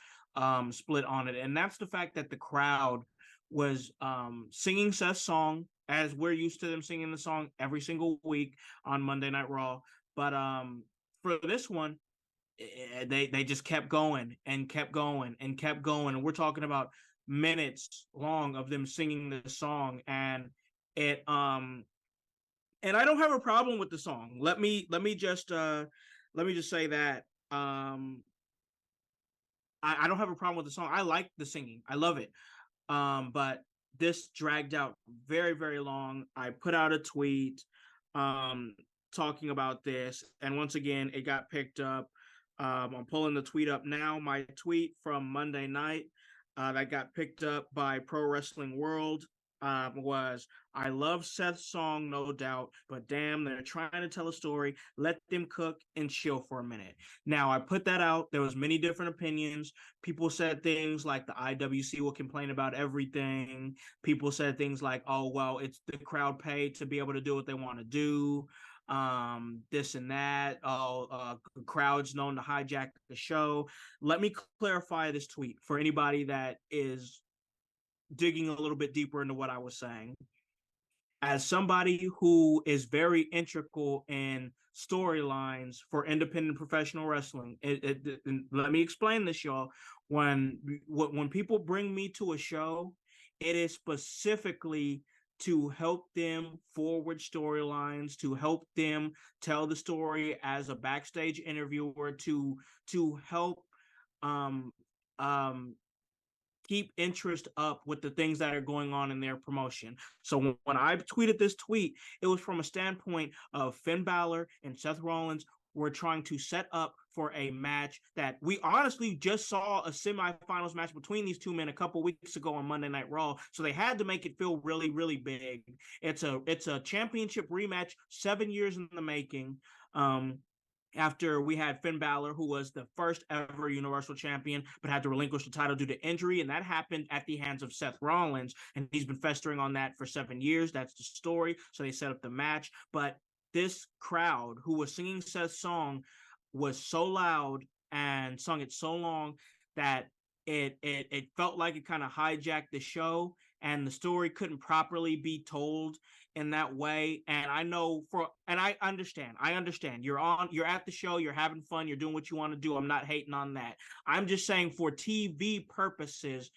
Speaker 1: split on it. And that's the fact that the crowd was singing Seth's song as we're used to them singing the song every single week on Monday Night Raw. But for this one, they just kept going and kept going and kept going, and we're talking about minutes long of them singing this song. It and I don't have a problem with the song. Let me just say that I don't have a problem with the song. I like the singing, I love it. But this dragged out very, very long. I put out a tweet. talking about this, and once again, it got picked up. I'm pulling the tweet up now. My tweet from Monday night that got picked up by Pro Wrestling World was, I love Seth's song, no doubt, but damn, they're trying to tell a story. Let them cook and chill for a minute. Now, I put that out. There was many different opinions. People said things like the IWC will complain about everything. People said things like, oh, well, it's the crowd paid to be able to do what they want to do, this and that. Crowds known to hijack the show. Let me clarify this tweet for anybody that is digging a little bit deeper into what I was saying. As somebody who is very integral in storylines for independent professional wrestling, let me explain this, y'all. When people bring me to a show, it is specifically to help them forward storylines, to help them tell the story as a backstage interviewer, to help um um keep interest up with the things that are going on in their promotion. So when I tweeted this tweet, it was from a standpoint of Finn Balor and Seth Rollins were trying to set up for a match that we honestly just saw a semifinals match between these two men a couple weeks ago on Monday Night Raw. So they had to make it feel really, really big. It's a championship rematch, 7 years in the making. After we had Finn Balor, who was the first ever Universal Champion, but had to relinquish the title due to injury. And that happened at the hands of Seth Rollins. And he's been festering on that for 7 years. That's the story. So they set up the match. But this crowd who was singing Seth's song was so loud and sung it so long that it felt like it kind of hijacked the show, and the story couldn't properly be told in that way. And I understand you're at the show, you're having fun, you're doing what you want to do. I'm not hating on that. I'm just saying for TV purposes,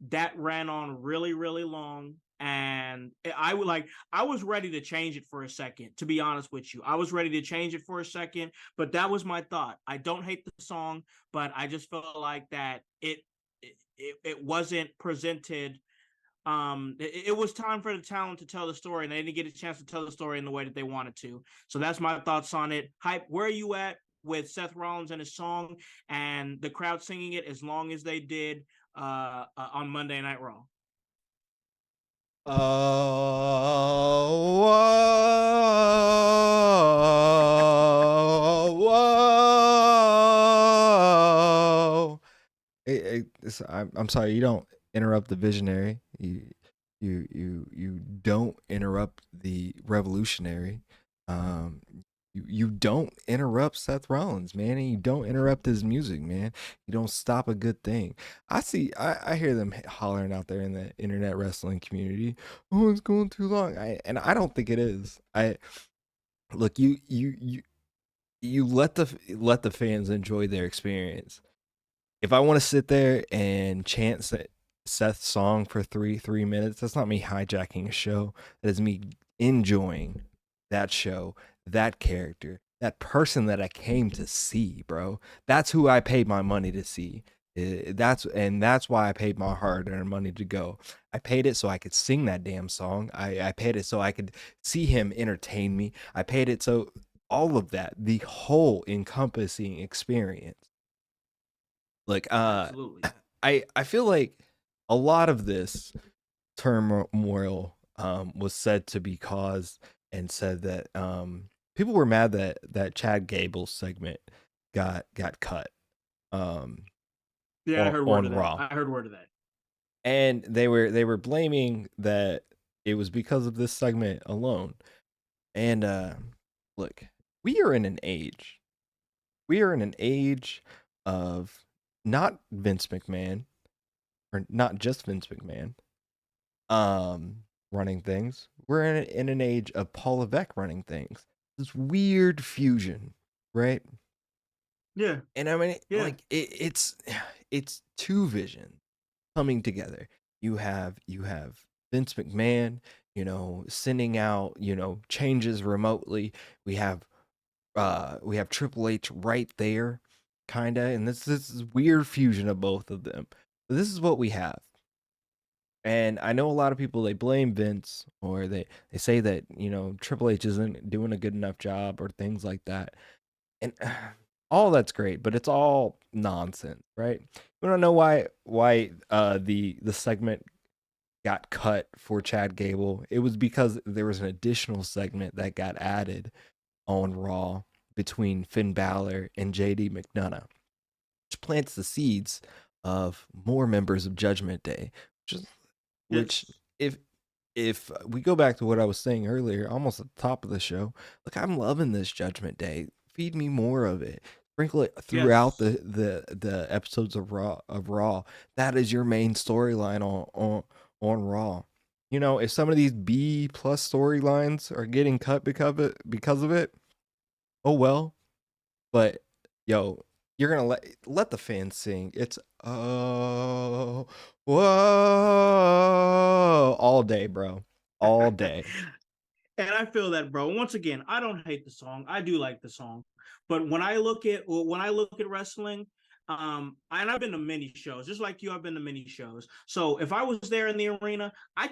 Speaker 1: that ran on really, really long. And I was ready to change it for a second, to be honest with you. I was ready to change it for a second, but that was my thought. I don't hate the song, but I just felt like that it wasn't presented. It was time for the talent to tell the story, and they didn't get a chance to tell the story in the way that they wanted to. So that's my thoughts on it. Hype, where are you at with Seth Rollins and his song and the crowd singing it as long as they did on Monday Night Raw?
Speaker 2: Whoa. I'm sorry. You don't interrupt the visionary. You don't interrupt the revolutionary. Um, you don't interrupt Seth Rollins, man, and you don't interrupt his music, man. You don't stop a good thing. I hear them hollering out there in the internet wrestling community. Oh, it's going too long. And I don't think it is. I look, you let the fans enjoy their experience. If I want to sit there and chant Seth's song for three minutes, that's not me hijacking a show. That is me enjoying that show, that character, that person that I came to see, bro. That's who I paid my money to see. That's why I paid my hard-earned money to go. I paid it so I could sing that damn song. I paid it so I could see him entertain me. I paid it so all of that, the whole encompassing experience. Like
Speaker 1: Absolutely.
Speaker 2: I feel like a lot of this turmoil was said to be caused and said that people were mad that Chad Gable's segment got cut um
Speaker 1: Yeah, I heard word
Speaker 2: on
Speaker 1: of that.
Speaker 2: Raw.
Speaker 1: I heard word of that.
Speaker 2: And they were blaming that it was because of this segment alone. And look, we are in an age. We are in an age of not Vince McMahon, or not just Vince McMahon, running things. We're in an age of Paul Levesque running things. This weird fusion, right?
Speaker 1: Yeah,
Speaker 2: And I mean,
Speaker 1: yeah,
Speaker 2: like it's two visions coming together. You have Vince McMahon, sending out, changes remotely. We have Triple H right there, kinda, and this is weird fusion of both of them. But this is what we have. And I know a lot of people, they blame Vince, or they say that, Triple H isn't doing a good enough job or things like that. And all that's great, but it's all nonsense, right? You want to know why the segment got cut for Chad Gable? It was because there was an additional segment that got added on Raw between Finn Balor and JD McDonough, which plants the seeds of more members of Judgment Day, which is which
Speaker 1: Yes.
Speaker 2: if we go back to what I was saying earlier, almost at the top of the show, look, I'm loving this Judgment Day. Feed me more of it. Sprinkle it throughout
Speaker 1: Yes.
Speaker 2: the episodes of Raw. That is your main storyline on Raw. If some of these B plus storylines are getting cut because of it, oh well. But yo, you're gonna let the fans sing. It's oh whoa all day, bro, all day.
Speaker 1: And I feel that, bro. Once again, I don't hate the song. I do like the song, but when I look at wrestling, and I've been to many shows, just like you. I've been to many shows. So if I was there in the arena, I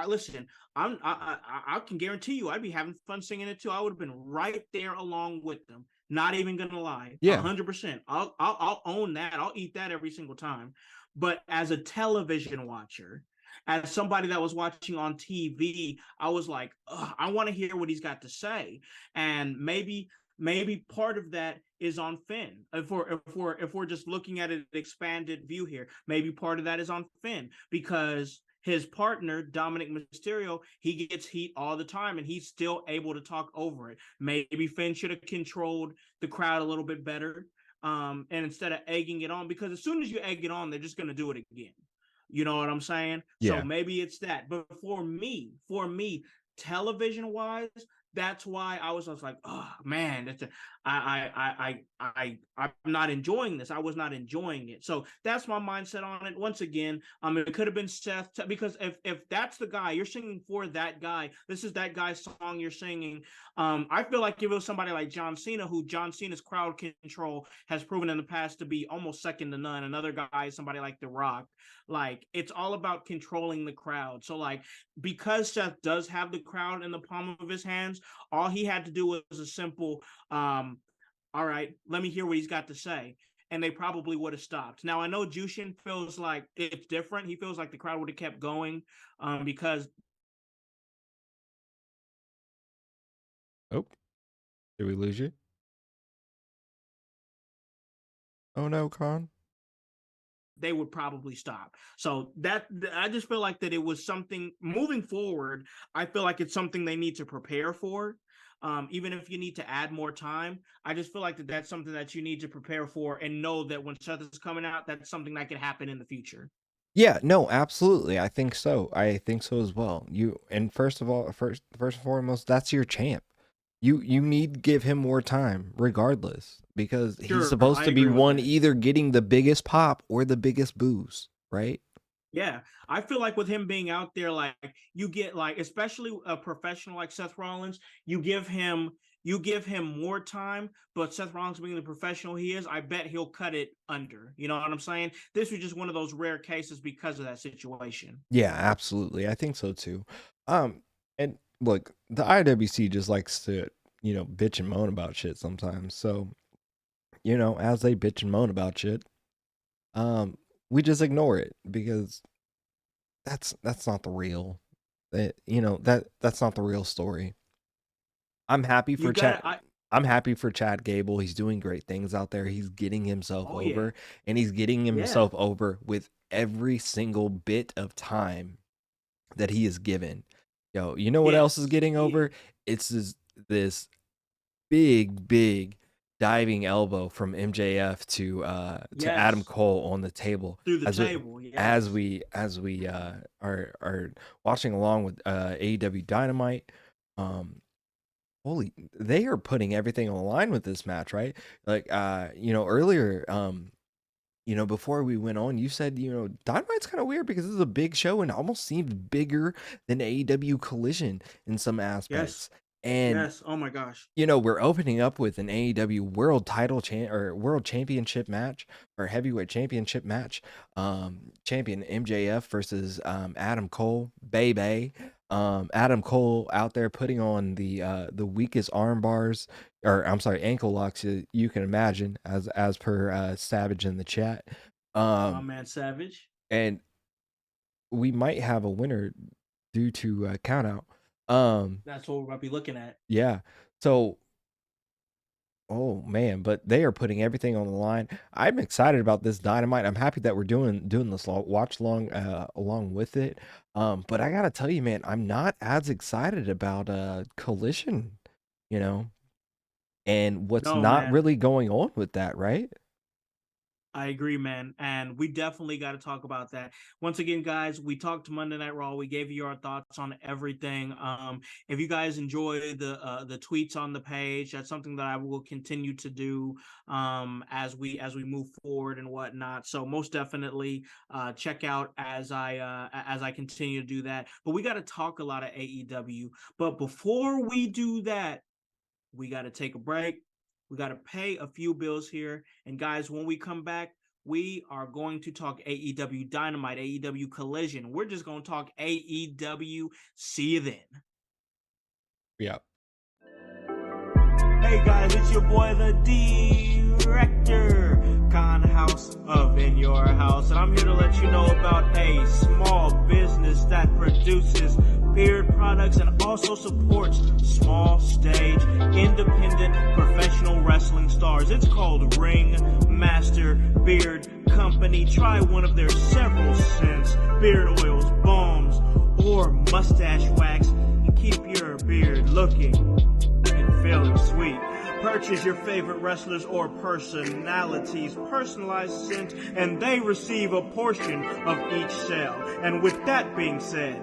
Speaker 1: listen. I can guarantee you, I'd be having fun singing it too. I would have been right there along with them. Not even gonna lie,
Speaker 2: Yeah,
Speaker 1: 100%. I'll own that. I'll eat that every single time. But as a television watcher, as somebody that was watching on TV, I was like, I want to hear what he's got to say, and maybe part of that is on Finn. If we're just looking at an expanded view here, maybe part of that is on Finn because his partner Dominic Mysterio, he gets heat all the time and he's still able to talk over it. Maybe Finn should have controlled the crowd a little bit better. And instead of egging it on, because as soon as you egg it on, they're just going to do it again. You know what I'm saying? So
Speaker 2: yeah.
Speaker 1: maybe it's that. But for me, television wise, that's why I was like, oh man, I'm not enjoying this. I was not enjoying it. So that's my mindset on it. Once again, it could have been Seth because if that's the guy you're singing for, that guy, this is that guy's song you're singing. I feel like if it was somebody like John Cena, who John Cena's crowd control has proven in the past to be almost second to none. Another guy, somebody like The Rock, like it's all about controlling the crowd. So like because Seth does have the crowd in the palm of his hands, all he had to do was a simple all right, let me hear what he's got to say. And they probably would have stopped. Now I know Jushin feels like it's different. He feels like the crowd would have kept going because
Speaker 2: Oh, did we lose you? Oh no, Con.
Speaker 1: they would probably stop. So that I just feel like that it was something moving forward. I feel like it's something they need to prepare for. Even if you need to add more time, I just feel like that's something that you need to prepare for and know that when Seth is coming out, that's something that could happen in the future.
Speaker 2: Yeah, no, absolutely. I think so. I think so as well. And first of all, first and foremost, that's your champ. You need to give him more time, regardless, because he's
Speaker 1: Sure,
Speaker 2: supposed
Speaker 1: I
Speaker 2: to be
Speaker 1: agree with
Speaker 2: one
Speaker 1: that.
Speaker 2: either getting the biggest pop or the biggest boost, right?
Speaker 1: Yeah, I feel like with him being out there, like you get like, especially a professional like Seth Rollins, you give him more time. But Seth Rollins being the professional he is, I bet he'll cut it under. You know what I'm saying? This was just one of those rare cases because of that situation.
Speaker 2: Yeah, absolutely. I think so too. Um, and look, the IWC just likes to, bitch and moan about shit sometimes. So, as they bitch and moan about shit, we just ignore it because that's not the real that's not the real story. I'm happy
Speaker 1: You
Speaker 2: for
Speaker 1: got
Speaker 2: Chad.
Speaker 1: to I
Speaker 2: I'm happy for Chad Gable. He's doing great things out there. He's getting himself
Speaker 1: Oh yeah.
Speaker 2: over, and he's getting
Speaker 1: Yeah.
Speaker 2: himself over with every single bit of time that he is given. Yo, you know what else is
Speaker 1: Yes.
Speaker 2: getting
Speaker 1: Yeah.
Speaker 2: over? It's this big diving elbow from MJF to Adam
Speaker 1: Yes.
Speaker 2: Cole on the table
Speaker 1: Through the
Speaker 2: as we
Speaker 1: table.
Speaker 2: as
Speaker 1: Yes.
Speaker 2: we as we are watching along with AEW Dynamite. Um Holy, they are putting everything on the line with this match, right? Like earlier before we went on, you said, Dynamite's kind of weird because this is a big show and almost seemed bigger than AEW Collision in some
Speaker 1: Yes.
Speaker 2: aspects. And
Speaker 1: Yes. Oh my gosh.
Speaker 2: we're opening up with an AEW world title or world championship match or heavyweight championship match. Champion MJF versus Adam Cole, baby. Adam Cole out there putting on the weakest arm bars, or I'm sorry, ankle locks you can imagine, as per Savage in the chat.
Speaker 1: My
Speaker 2: Um,
Speaker 1: man Savage.
Speaker 2: and we might have a winner due to count out. Um,
Speaker 1: That's what we're gonna be looking at.
Speaker 2: yeah. So, oh man, but they are putting everything on the line. I'm excited about this Dynamite. I'm happy that we're doing this watch along with it. But I gotta tell you, man, I'm not as excited about Collision, you know, and what's
Speaker 1: No,
Speaker 2: not
Speaker 1: man.
Speaker 2: really going on with that, right?
Speaker 1: I agree, man. And we definitely got to talk about that. Once again, guys, we talked Monday Night Raw. We gave you our thoughts on everything. If you guys enjoy the tweets on the page, that's something that I will continue to do as we move forward and whatnot. So most definitely check out as I continue to do that. But we got to talk a lot of AEW. But before we do that, we got to take a break. We got to pay a few bills here. And guys, when we come back, we are going to talk AEW Dynamite, AEW Collision. We're just going to talk AEW. See you then.
Speaker 2: Yeah.
Speaker 1: Hey guys, it's your boy, the director, Howse of In Your House, and I'm here to let you know about a small business that produces beard products and also supports small stage, independent professional wrestling stars. It's called Ring Master Beard Company. Try one of their several scents, beard oils, balms, or mustache wax, and keep your beard looking and feeling sweet. Purchase your favorite wrestlers or personalities' personalized scent, and they receive a portion of each sale. And with that being said,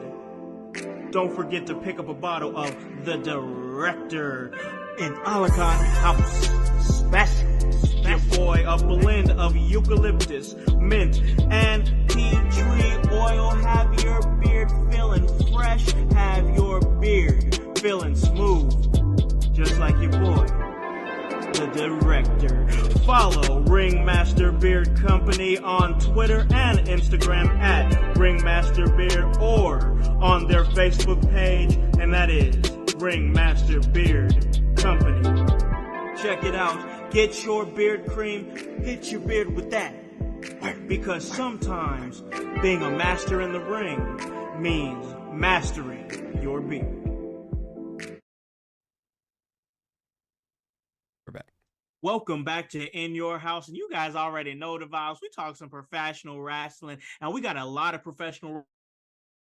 Speaker 1: don't forget to pick up a bottle of the Director in Alakan House Special. Your boy, a blend of eucalyptus, mint, and tea tree oil. Have your beard feeling fresh. Have your beard feeling smooth. Just like your boy, the Director. Follow Ringmaster Beard Company on Twitter and Instagram at Ringmaster Beard, or on their Facebook page, and that is Ringmaster Beard Company. Check it out. Get your beard cream. Hit your beard with that. Because sometimes being a master in the ring means mastering your beard.
Speaker 2: We're back.
Speaker 1: Welcome back to In Your House. And you guys already know the vibes. We talk some professional wrestling, and we got a lot of professional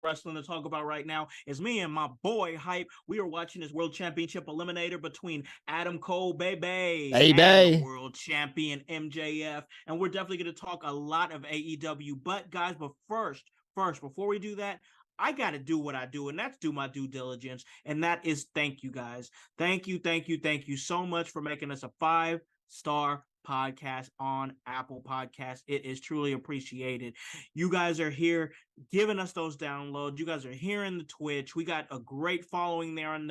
Speaker 1: wrestling to talk about right now. Is me and my boy Hype. We are watching this World Championship Eliminator between Adam Cole, baby, and the world champion MJF. And we're definitely going to talk a lot of AEW. But guys, first, before we do that, I got to do what I do, and that's do my due diligence. And that is thank you guys. Thank you so much for making us a 5-star podcast on Apple Podcasts. It is truly appreciated. You guys are here giving us those downloads. You guys are here in the Twitch. We got a great following there on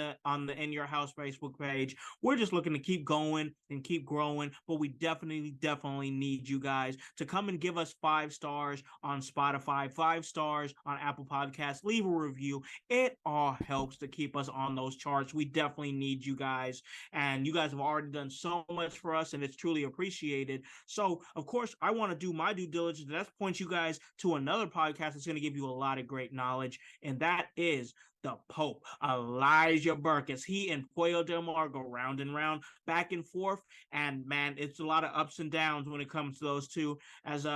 Speaker 1: the In Your House Facebook page. We're just looking to keep going and keep growing, but we definitely need you guys to come and give us 5 stars on Spotify, 5 stars on Apple Podcasts. Leave a review. It all helps to keep us on those charts. We definitely need you guys, and you guys have already done so much for us, and it's truly appreciated. So, of course, I want to do my due diligence. That's point you guys to another podcast that's going to give you a lot of great knowledge, and that is the Pope, Elijah Burkus. He and Puello Del Mar go round and round, back and forth, and man, it's a lot of ups and downs when it comes to those two, as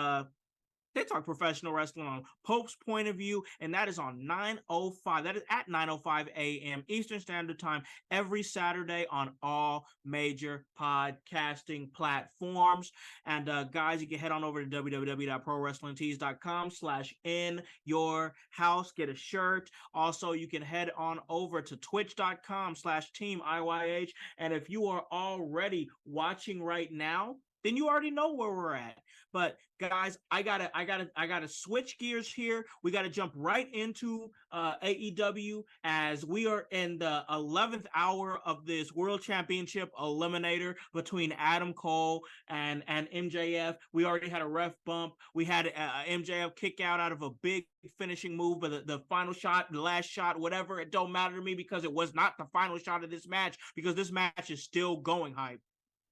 Speaker 1: they talk professional wrestling on Pope's Point of View, and that is on 9:05. That is at 9:05 a.m. Eastern Standard Time every Saturday on all major podcasting platforms. And guys, you can head on over to www.prowrestlingtees.com/inyourhouse. Get a shirt. Also, you can head on over to twitch.com/teamIYH. And if you are already watching right now, then you already know where we're at. But guys, I gotta switch gears here. We gotta jump right into AEW as we are in the 11th hour of this World Championship Eliminator between Adam Cole and MJF. We already had a ref bump. We had MJF kick out of a big finishing move, but the final shot, the last shot, whatever, it don't matter to me because it was not the final shot of this match, because this match is still going. Hype.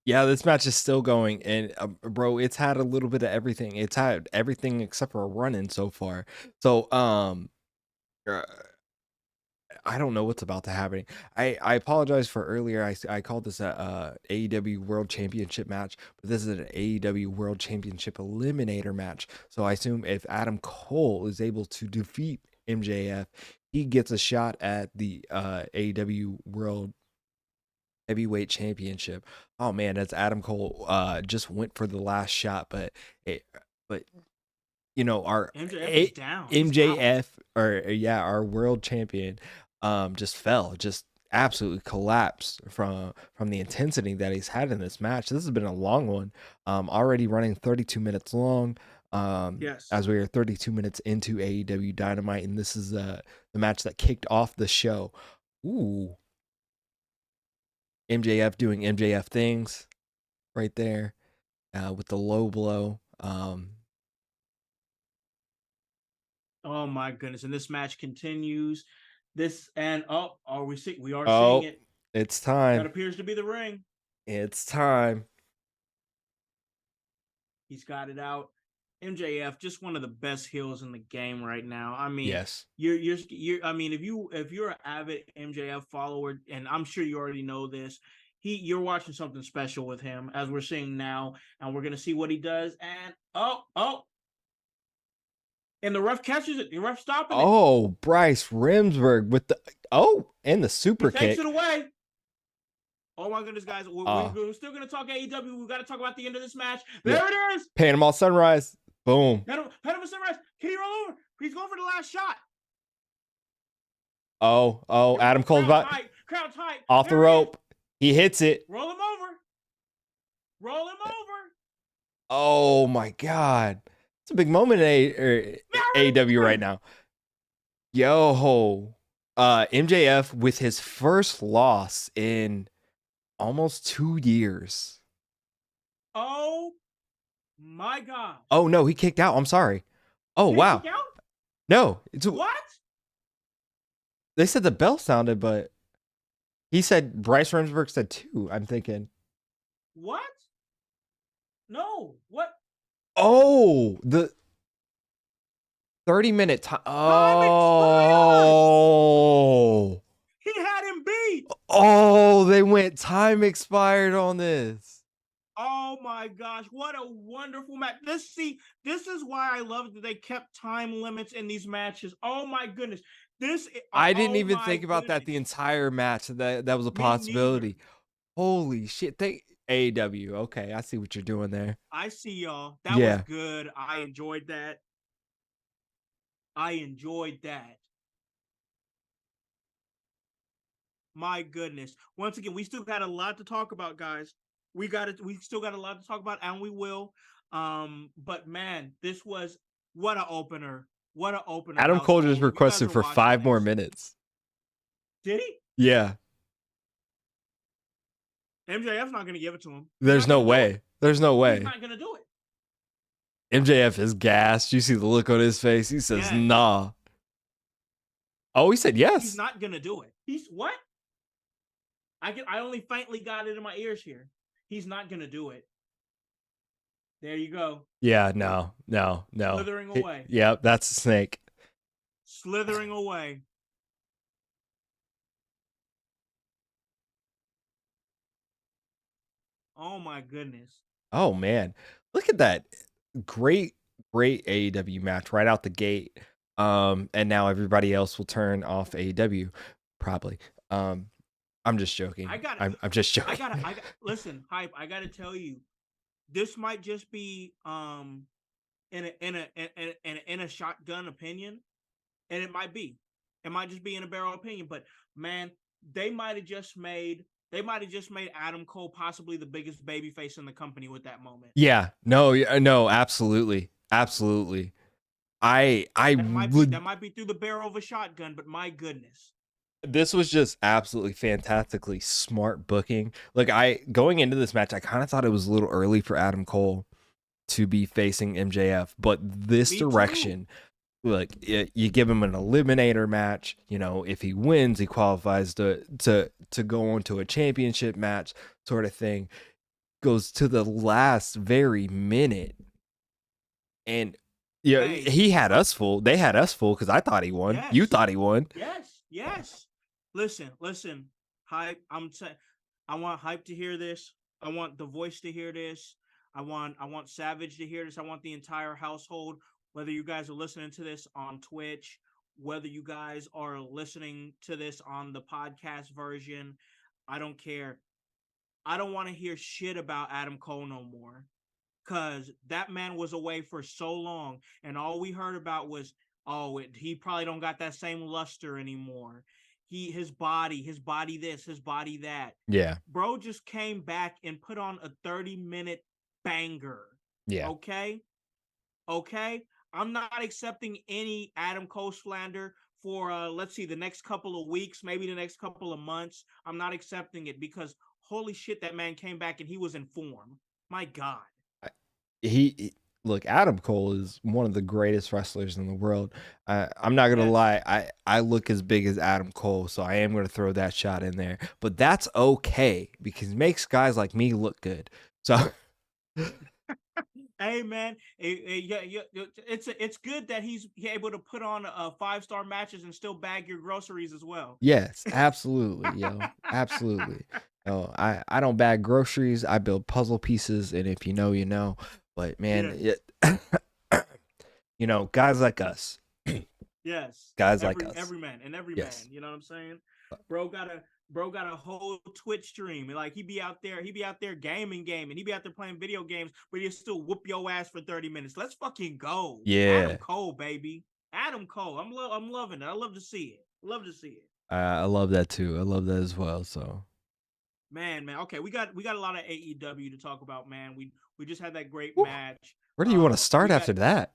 Speaker 2: Yeah, this match is still going, and bro, it's had a little bit of everything. It's had everything except for a run-in so far. So, uh, I don't know what's about to happen. I apologize for earlier. I called this a AEW World Championship match, but this is an AEW World Championship Eliminator match. So I assume if Adam Cole is able to defeat MJF, he gets a shot at the AEW World Heavyweight Championship. Oh man, that's Adam Cole just went for the last shot, but you know, our
Speaker 1: MJF is down. He's
Speaker 2: MJF, or yeah, our world champion just fell, just absolutely collapsed from the intensity that he's had in this match. This has been a long one, already running 32 minutes long,
Speaker 1: Yes.
Speaker 2: as we are 32 minutes into AEW Dynamite, and this is the match that kicked off the show. Ooh, MJF doing MJF things right there, with the low blow.
Speaker 1: Oh my goodness! And this match continues. This and are we see? We are seeing
Speaker 2: Oh,
Speaker 1: it.
Speaker 2: it's
Speaker 1: That
Speaker 2: time.
Speaker 1: appears to be the ring.
Speaker 2: It's time.
Speaker 1: He's got it out. MJF, just one of the best heels in the game right now. I mean,
Speaker 2: Yes.
Speaker 1: you're. I mean, if you're an avid MJF follower, and I'm sure you already know this, you're watching something special with him, as we're seeing now, and we're gonna see what he does. And and the ref catches it. The ref stopping it.
Speaker 2: Oh, Bryce Remsburg with the and the
Speaker 1: He
Speaker 2: super
Speaker 1: takes
Speaker 2: kick.
Speaker 1: it away. Oh my goodness, guys.
Speaker 2: Uh,
Speaker 1: We're still going to talk AEW. We've got to talk about the end of this match.
Speaker 2: yeah.
Speaker 1: There it is.
Speaker 2: Panama Sunrise. Boom.
Speaker 1: Panama Sunrise. Can he roll over? He's going for the last shot.
Speaker 2: Oh, Adam Cole's about
Speaker 1: Crowd tight.
Speaker 2: off the rope. He hits it.
Speaker 1: Roll him over. Roll him over.
Speaker 2: Oh my God. It's a big moment in AEW right now. Yo, MJF with his first loss in almost 2 years.
Speaker 1: Oh my God.
Speaker 2: Oh no, he kicked out. I'm sorry. Oh wow. No, it's
Speaker 1: what?
Speaker 2: They said the bell sounded, but he said Bryce Remsburg said 2. I'm thinking.
Speaker 1: What? No. What?
Speaker 2: Oh, the 30-minute time. Oh.
Speaker 1: He had him beat.
Speaker 2: Oh, they went time expired on this.
Speaker 1: Oh my gosh, what a wonderful match. This is why I love that they kept time limits in these matches. Oh my goodness.
Speaker 2: I didn't even think about that the entire match. That was a possibility.
Speaker 1: Neither.
Speaker 2: Holy shit. AEW. Okay, I see what you're doing there.
Speaker 1: I see y'all. That was good. I enjoyed that. My goodness. Once again, we still got a lot to talk about, guys. We still got a lot to talk about, and we will. But man, this was what an opener. What an opener.
Speaker 2: Adam Cole just requested for 5 more minutes.
Speaker 1: Did he?
Speaker 2: Yeah.
Speaker 1: MJF's not going to give it to him.
Speaker 2: There's no way. There's no way.
Speaker 1: He's not going to do it.
Speaker 2: MJF is gassed. You see the look on his face. He says, nah. Oh, he said yes.
Speaker 1: He's not going to do it. He's what? I only faintly got it in my ears here. He's not going to do it. There you go.
Speaker 2: Yeah, no.
Speaker 1: Slithering away.
Speaker 2: Yep, that's a snake.
Speaker 1: Slithering away. Oh my goodness.
Speaker 2: Oh man. Look at that. Great AEW match right out the gate. And now everybody else will turn off AEW probably. I'm just joking. I'm just joking.
Speaker 1: I got listen, Hype, I got to tell you, this might just be in a shotgun opinion, and it might just be in a barrel opinion, but man, they might have just made They might have just made Adam Cole possibly the biggest babyface in the company with that moment.
Speaker 2: Yeah, no, absolutely, absolutely. I
Speaker 1: That
Speaker 2: would.
Speaker 1: might be through the barrel of a shotgun, but my goodness.
Speaker 2: This was just absolutely fantastically smart booking. Like I going into this match, I kind of thought it was a little early for Adam Cole to be facing MJF, but this
Speaker 1: Me too.
Speaker 2: direction, like you give him an eliminator match. You know, if he wins, he qualifies to go on to a championship match, sort of thing. Goes to the last very minute, and yeah,
Speaker 1: Hey,
Speaker 2: he had us full. They had us full because I thought he won. You
Speaker 1: yes.
Speaker 2: thought he won.
Speaker 1: Yes. Listen. Hype. I'm saying, I want Hype to hear this. I want the Voice to hear this. I want Savage to hear this. I want the entire household. Whether you guys are listening to this on Twitch, whether you guys are listening to this on the podcast version, I don't care. I don't want to hear shit about Adam Cole no more. Cause that man was away for so long, and all we heard about was, he probably don't got that same luster anymore. His body this, his body that.
Speaker 2: Yeah,
Speaker 1: Bro just came back and put on a 30-minute banger.
Speaker 2: yeah.
Speaker 1: Okay? Okay? I'm not accepting any Adam Cole slander for let's see, the next couple of weeks, maybe the next couple of months. I'm not accepting it because holy shit, that man came back and he was in form. My God.
Speaker 2: Look, Adam Cole is one of the greatest wrestlers in the world. I'm not gonna
Speaker 1: Yes.
Speaker 2: lie, I look as big as Adam Cole, so I am gonna throw that shot in there. But that's okay because it makes guys like me look good. So
Speaker 1: Hey man, it's good that he's able to put on 5-star matches and still bag your groceries as well.
Speaker 2: yes, absolutely, absolutely. I don't bag groceries. I build puzzle pieces, and if you know, you know. But man,
Speaker 1: Yes,
Speaker 2: guys like us,
Speaker 1: yes.
Speaker 2: guys like us,
Speaker 1: Every man and every man.
Speaker 2: yes,
Speaker 1: You know what I'm saying? Bro got a whole Twitch stream. Like he be out there gaming, and he be out there playing video games, but he'll still whoop your ass for 30 minutes. Let's fucking go, Adam
Speaker 2: yeah.
Speaker 1: Cole, baby. Adam Cole. I'm loving it. I love to see it. Love to see it.
Speaker 2: I love that too. I love that as well. So
Speaker 1: Man. Okay, we got a lot of AEW to talk about, man. We just had that great
Speaker 2: whew,
Speaker 1: match.
Speaker 2: where do you want to
Speaker 1: We
Speaker 2: start
Speaker 1: got
Speaker 2: after that?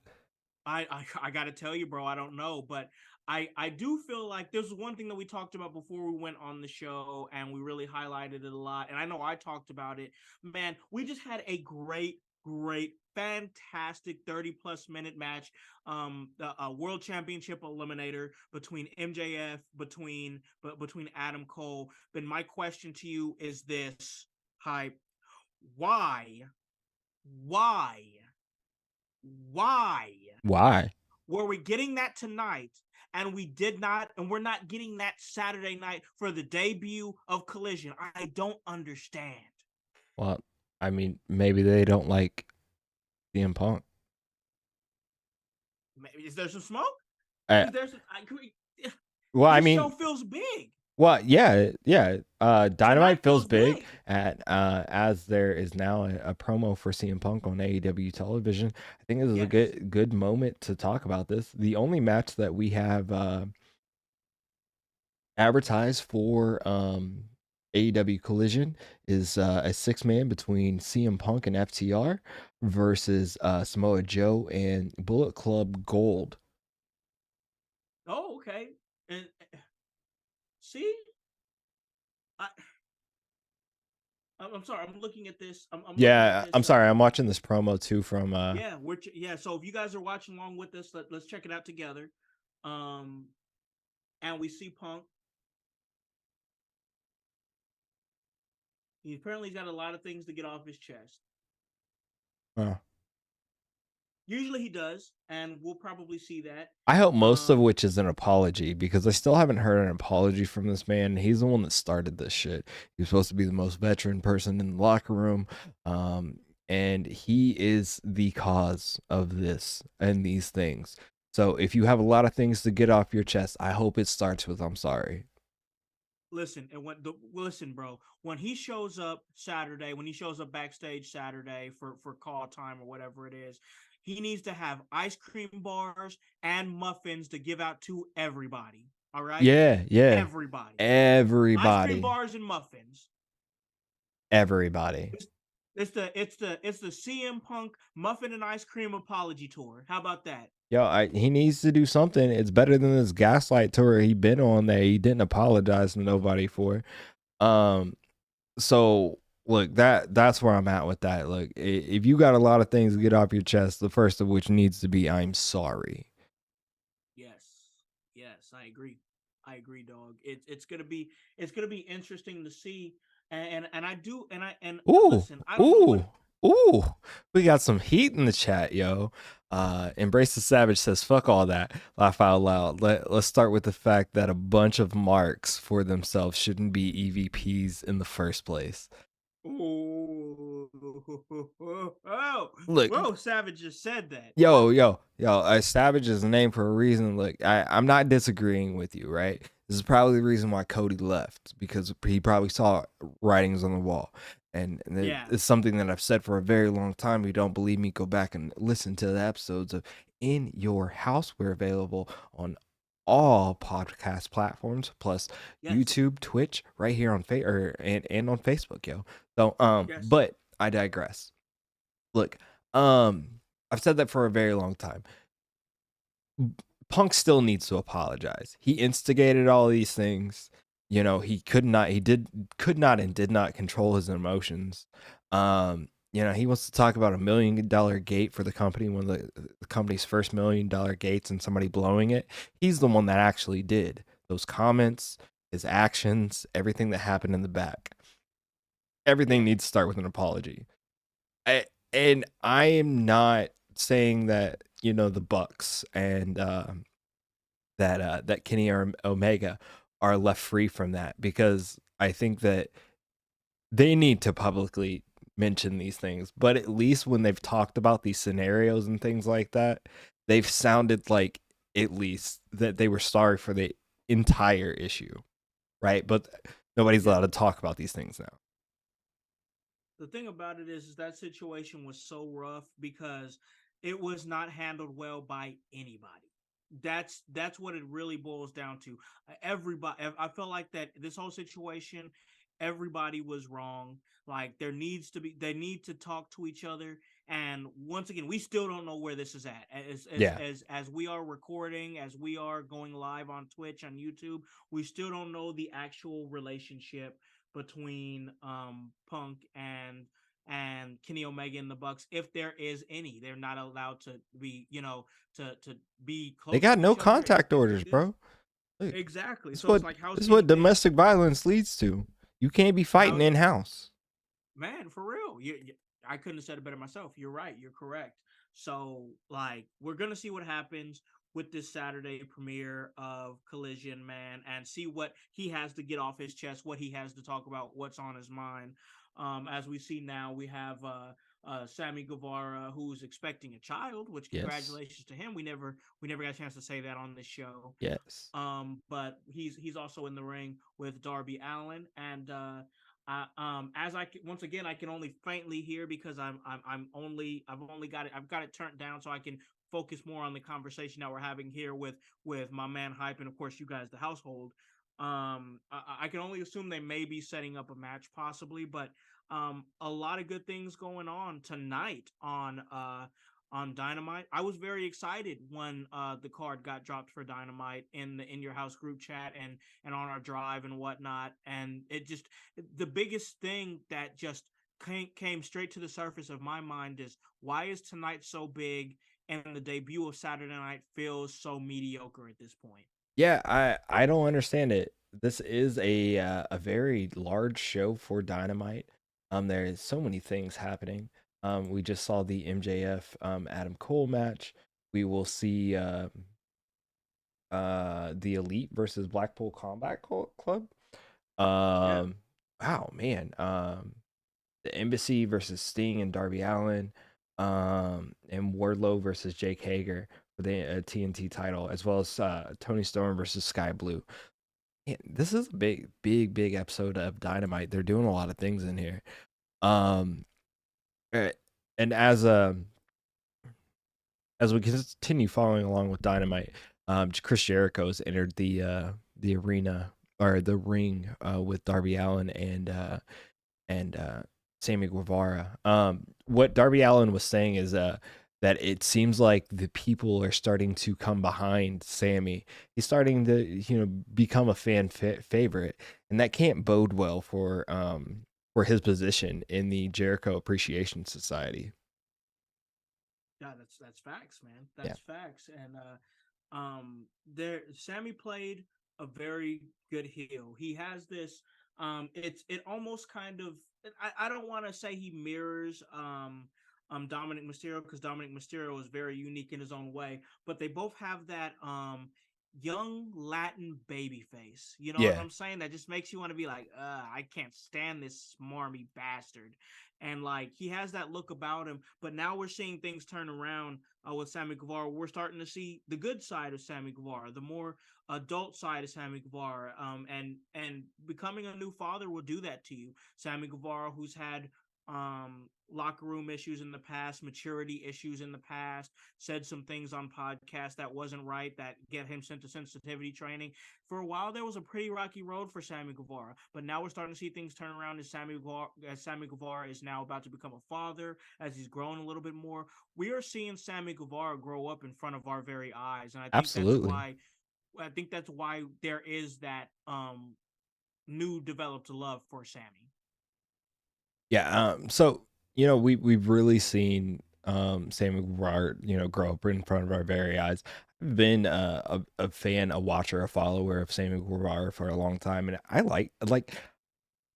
Speaker 1: I got to tell you, bro, I don't know, but I do feel like there's one thing that we talked about before we went on the show, and we really highlighted it a lot. And I know I talked about it, man. We just had a great, fantastic 30+ minute match, the world championship eliminator between MJF, between Adam Cole. Then my question to you is this: Hype, why, why, why
Speaker 2: Why?
Speaker 1: were we getting that tonight and we're not getting that Saturday night for the debut of Collision? I don't understand.
Speaker 2: Well, I mean, maybe they don't like CM Punk.
Speaker 1: Is there some smoke?
Speaker 2: Uh,
Speaker 1: Is there some,
Speaker 2: well, I
Speaker 1: this show
Speaker 2: mean,
Speaker 1: feels big.
Speaker 2: well, yeah.
Speaker 1: Tonight
Speaker 2: Dynamite feels
Speaker 1: feels
Speaker 2: big,
Speaker 1: big.
Speaker 2: and as there is now a promo for CM Punk on AEW television. I think this is a
Speaker 1: Yes.
Speaker 2: good moment to talk about this. The only match that we have advertised for AEW Collision is a 6-man between CM Punk and FTR versus Samoa Joe and Bullet Club Gold.
Speaker 1: Oh, okay. And see, I I'm sorry. I'm looking at this. I'm looking at
Speaker 2: Yeah, I'm
Speaker 1: this.
Speaker 2: sorry. I'm watching this promo too from
Speaker 1: Yeah, so if you guys are watching along with us, let's check it out together. Um, and we see Punk. He apparently got a lot of things to get off his chest.
Speaker 2: uh,
Speaker 1: Usually he does, and we'll probably see that.
Speaker 2: I hope most of
Speaker 1: Um,
Speaker 2: which is an apology because I still haven't heard an apology from this man. He's the one that started this shit. He's supposed to be the most veteran person in the locker room. Um, and he is the cause of this and these things. So if you have a lot of things to get off your chest, I hope it starts with I'm sorry.
Speaker 1: listen, bro. When he shows up Saturday, when he shows up backstage Saturday for call time or whatever it is, he needs to have ice cream bars and muffins to give out to everybody. All right,
Speaker 2: Yeah, yeah.
Speaker 1: everybody. Ice cream
Speaker 2: Everybody.
Speaker 1: bars and muffins.
Speaker 2: everybody.
Speaker 1: It's the CM Punk Muffin and Ice Cream Apology Tour. How about that?
Speaker 2: Yo, he needs to do something. It's better than this gaslight tour he been on that he didn't apologize to nobody for. Um, so look, that's where I'm at with that. Look, if you got a lot of things to get off your chest, the first of which needs to be I'm sorry.
Speaker 1: Yes, yes, I agree, dog. It's gonna be interesting to see, and I do, and
Speaker 2: Ooh,
Speaker 1: listen, I don't know
Speaker 2: ooh,
Speaker 1: when.
Speaker 2: ooh. We got some heat in the chat, yo. Embrace the Savage says, fuck all that. Laugh out loud. Let's start with the fact that a bunch of marks for themselves shouldn't be EVPs in the first place.
Speaker 1: Oh, oh,
Speaker 2: Look,
Speaker 1: whoa! Savage just said that.
Speaker 2: yo, Savage is a name for a reason. Look, I'm not disagreeing with you, right? This is probably the reason why Cody left, because he probably saw writings on the wall. And
Speaker 1: Yeah.
Speaker 2: it's something that I've said for a very long time. If you don't believe me, go back and listen to the episodes of In Your House. We're available on all podcast platforms, plus
Speaker 1: Yes.
Speaker 2: YouTube, Twitch, right here on and on Facebook, yo. So
Speaker 1: Yes.
Speaker 2: but I digress. Look, I've said that for a very long time. Punk still needs to apologize. He instigated all these things. You know, could not and did not control his emotions. You know, he wants to talk about $1 million gate for the company, one of the company's first $1 million gates, and somebody blowing it. He's the one that actually did those comments, his actions, everything that happened in the back. Everything
Speaker 1: Yeah.
Speaker 2: needs to start with an apology. And I am not saying that, you know, the Bucks and that Kenny or Omega are left free from that, because I think that they need to publicly mention these things. But at least when they've talked about these scenarios and things like that, they've sounded like at least that they were sorry for the entire issue, right? But nobody's
Speaker 1: Yeah.
Speaker 2: allowed to talk about these things now.
Speaker 1: The thing about it is that situation was so rough because it was not handled well by anybody. That's what it really boils down to. Everybody, I felt like that this whole situation, everybody was wrong. Like they need to talk to each other. And once again, we still don't know where this is at.
Speaker 2: Yeah.
Speaker 1: As we are recording, as we are going live on Twitch, on YouTube, we still don't know the actual relationship between Punk and Kenny Omega and the Bucks, if there is any. They're not allowed to be, to be
Speaker 2: They
Speaker 1: close
Speaker 2: got
Speaker 1: to
Speaker 2: no
Speaker 1: each other.
Speaker 2: contact
Speaker 1: If
Speaker 2: orders,
Speaker 1: it is
Speaker 2: bro. Look,
Speaker 1: exactly,
Speaker 2: this is
Speaker 1: so it's
Speaker 2: what
Speaker 1: like, how's
Speaker 2: this is
Speaker 1: Kenny
Speaker 2: what
Speaker 1: King?
Speaker 2: domestic violence leads to. You can't be fighting
Speaker 1: How
Speaker 2: in house.
Speaker 1: man, for real. I couldn't have said it better myself. You're right. You're correct. So, like, we're gonna see what happens with this Saturday premiere of Collision, man, and see what he has to get off his chest, what he has to talk about, what's on his mind. As we see now, we have Sammy Guevara, who's expecting a child, which
Speaker 2: Yes.
Speaker 1: congratulations to him. We never got a chance to say that on this show.
Speaker 2: Yes.
Speaker 1: But he's also in the ring with Darby Allin, and as once again, I can only faintly hear because I've got it turned down so I can focus more on the conversation that we're having here with my man Hype, and of course you guys, the household. I can only assume they may be setting up a match possibly, but a lot of good things going on tonight on Dynamite. I was very excited when the card got dropped for Dynamite in the In Your House group chat and on our drive and whatnot. And it just, the biggest thing that just came straight to the surface of my mind is, why is tonight so big and the debut of Saturday Night feels so mediocre at this point?
Speaker 2: Yeah, I don't understand it. This is a very large show for Dynamite. There is so many things happening. We just saw the MJF Adam Cole match. We will see the Elite versus Blackpool Combat Club.
Speaker 1: Yeah.
Speaker 2: Wow, man. The Embassy versus Sting and Darby Allin. And Wardlow versus Jake Hager for the TNT title, as well as Tony Storm versus Sky Blue. Man, this is a big episode of Dynamite. They're doing a lot of things in here. Um, and as we continue following along with Dynamite, Chris Jericho has entered the arena or the ring with Darby Allin and Sammy Guevara. What Darby Allin was saying is that it seems like the people are starting to come behind Sammy. He's starting to, become a favorite, and that can't bode well for his position in the Jericho Appreciation Society.
Speaker 1: Yeah, that's facts, man.
Speaker 2: Yeah.
Speaker 1: That's facts. And there Sammy played a very good heel. He has this it almost kind of, I don't want to say he mirrors Dominic Mysterio, because Dominic Mysterio is very unique in his own way, but they both have that young Latin baby face. You know what
Speaker 2: Yeah.
Speaker 1: I'm saying? That just makes you want to be like, I can't stand this smarmy bastard. And like he has that look about him, but now we're seeing things turn around with Sammy Guevara. We're starting to see the good side of Sammy Guevara, the more adult side of Sammy Guevara, and becoming a new father will do that to you. Sammy Guevara, who's had locker room issues in the past, maturity issues in the past, said some things on podcasts that wasn't right, that get him sent to sensitivity training. For a while, there was a pretty rocky road for Sammy Guevara, but now we're starting to see things turn around as Sammy Guevara is now about to become a father, as he's grown a little bit more. We are seeing Sammy Guevara grow up in front of our very eyes, and
Speaker 2: Absolutely.
Speaker 1: I think that's why there is that new developed love for Sammy.
Speaker 2: Yeah. So we've really seen Sammy Guevara, grow up in front of our very eyes. I've been a fan, a watcher, a follower of Sammy Guevara for a long time, and I like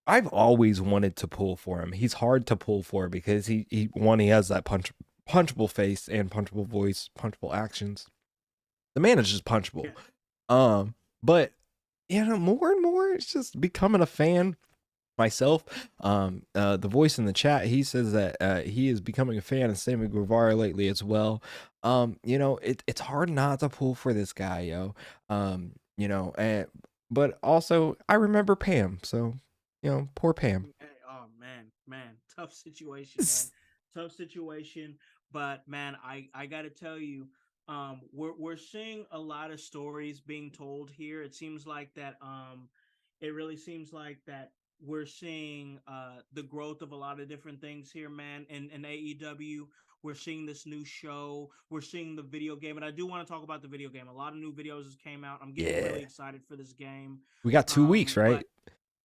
Speaker 2: I've always wanted to pull for him. He's hard to pull for because he has that punchable face and punchable voice, punchable actions. The man is just punchable.
Speaker 1: Yeah.
Speaker 2: But more and more, it's just becoming a fan myself. The voice in the chat, he says that he is becoming a fan of Sammy Guevara lately as well. It's hard not to pull for this guy, yo. And but also I remember Pam, so poor Pam.
Speaker 1: Oh man, tough situation, man, tough situation. But man, I gotta tell you, we're seeing a lot of stories being told here. It seems like that it really seems like that we're seeing the growth of a lot of different things here, man. In AEW, we're seeing this new show. We're seeing the video game, and I do want to talk about the video game. A lot of new videos just came out. I'm getting really
Speaker 2: Yeah,
Speaker 1: excited for this game.
Speaker 2: we got 2 weeks,
Speaker 1: But
Speaker 2: right?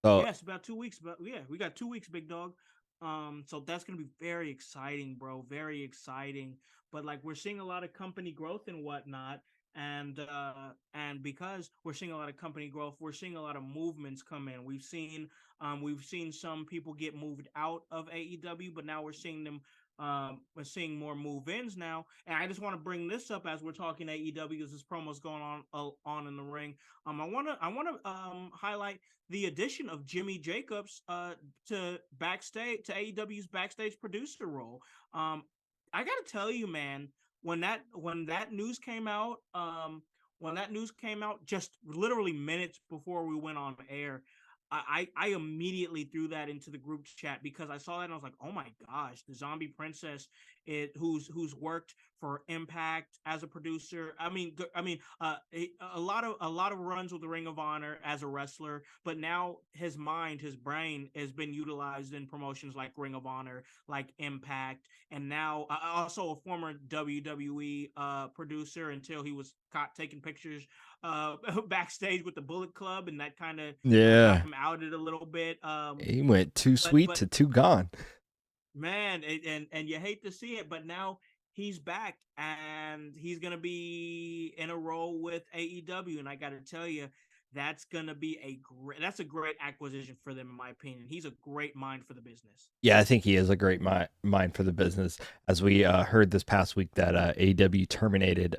Speaker 2: So
Speaker 1: yes, about 2 weeks. But yeah, we got 2 weeks, big dog. So that's gonna be very exciting, bro. Very exciting. But like we're seeing a lot of company growth and whatnot. And because we're seeing a lot of company growth, we're seeing a lot of movements come in. We've seen some people get moved out of AEW, but now we're seeing more move-ins now. And I just want to bring this up as we're talking AEW, as this promo's going on in the ring. I want to highlight the addition of Jimmy Jacobs to AEW's backstage producer role. I gotta tell you, man, when that news came out, just literally minutes before we went on air, I immediately threw that into the group chat because I saw that and I was like, oh my gosh, the Zombie Princess, who's worked for Impact as a producer. A lot of runs with the Ring of Honor as a wrestler, but now his brain has been utilized in promotions like Ring of Honor, like Impact, and now also a former WWE producer until he was caught taking pictures backstage with the Bullet Club, and that kind of got
Speaker 2: yeah,
Speaker 1: him outed a little bit.
Speaker 2: he went too
Speaker 1: But
Speaker 2: sweet to too gone.
Speaker 1: man, and you hate to see it, but now he's back and he's gonna be in a role with AEW, and I got to tell you, that's a great acquisition for them, in my opinion. He's a great mind for the business.
Speaker 2: Yeah, I think he is a great mind for the business. As we heard this past week that AEW terminated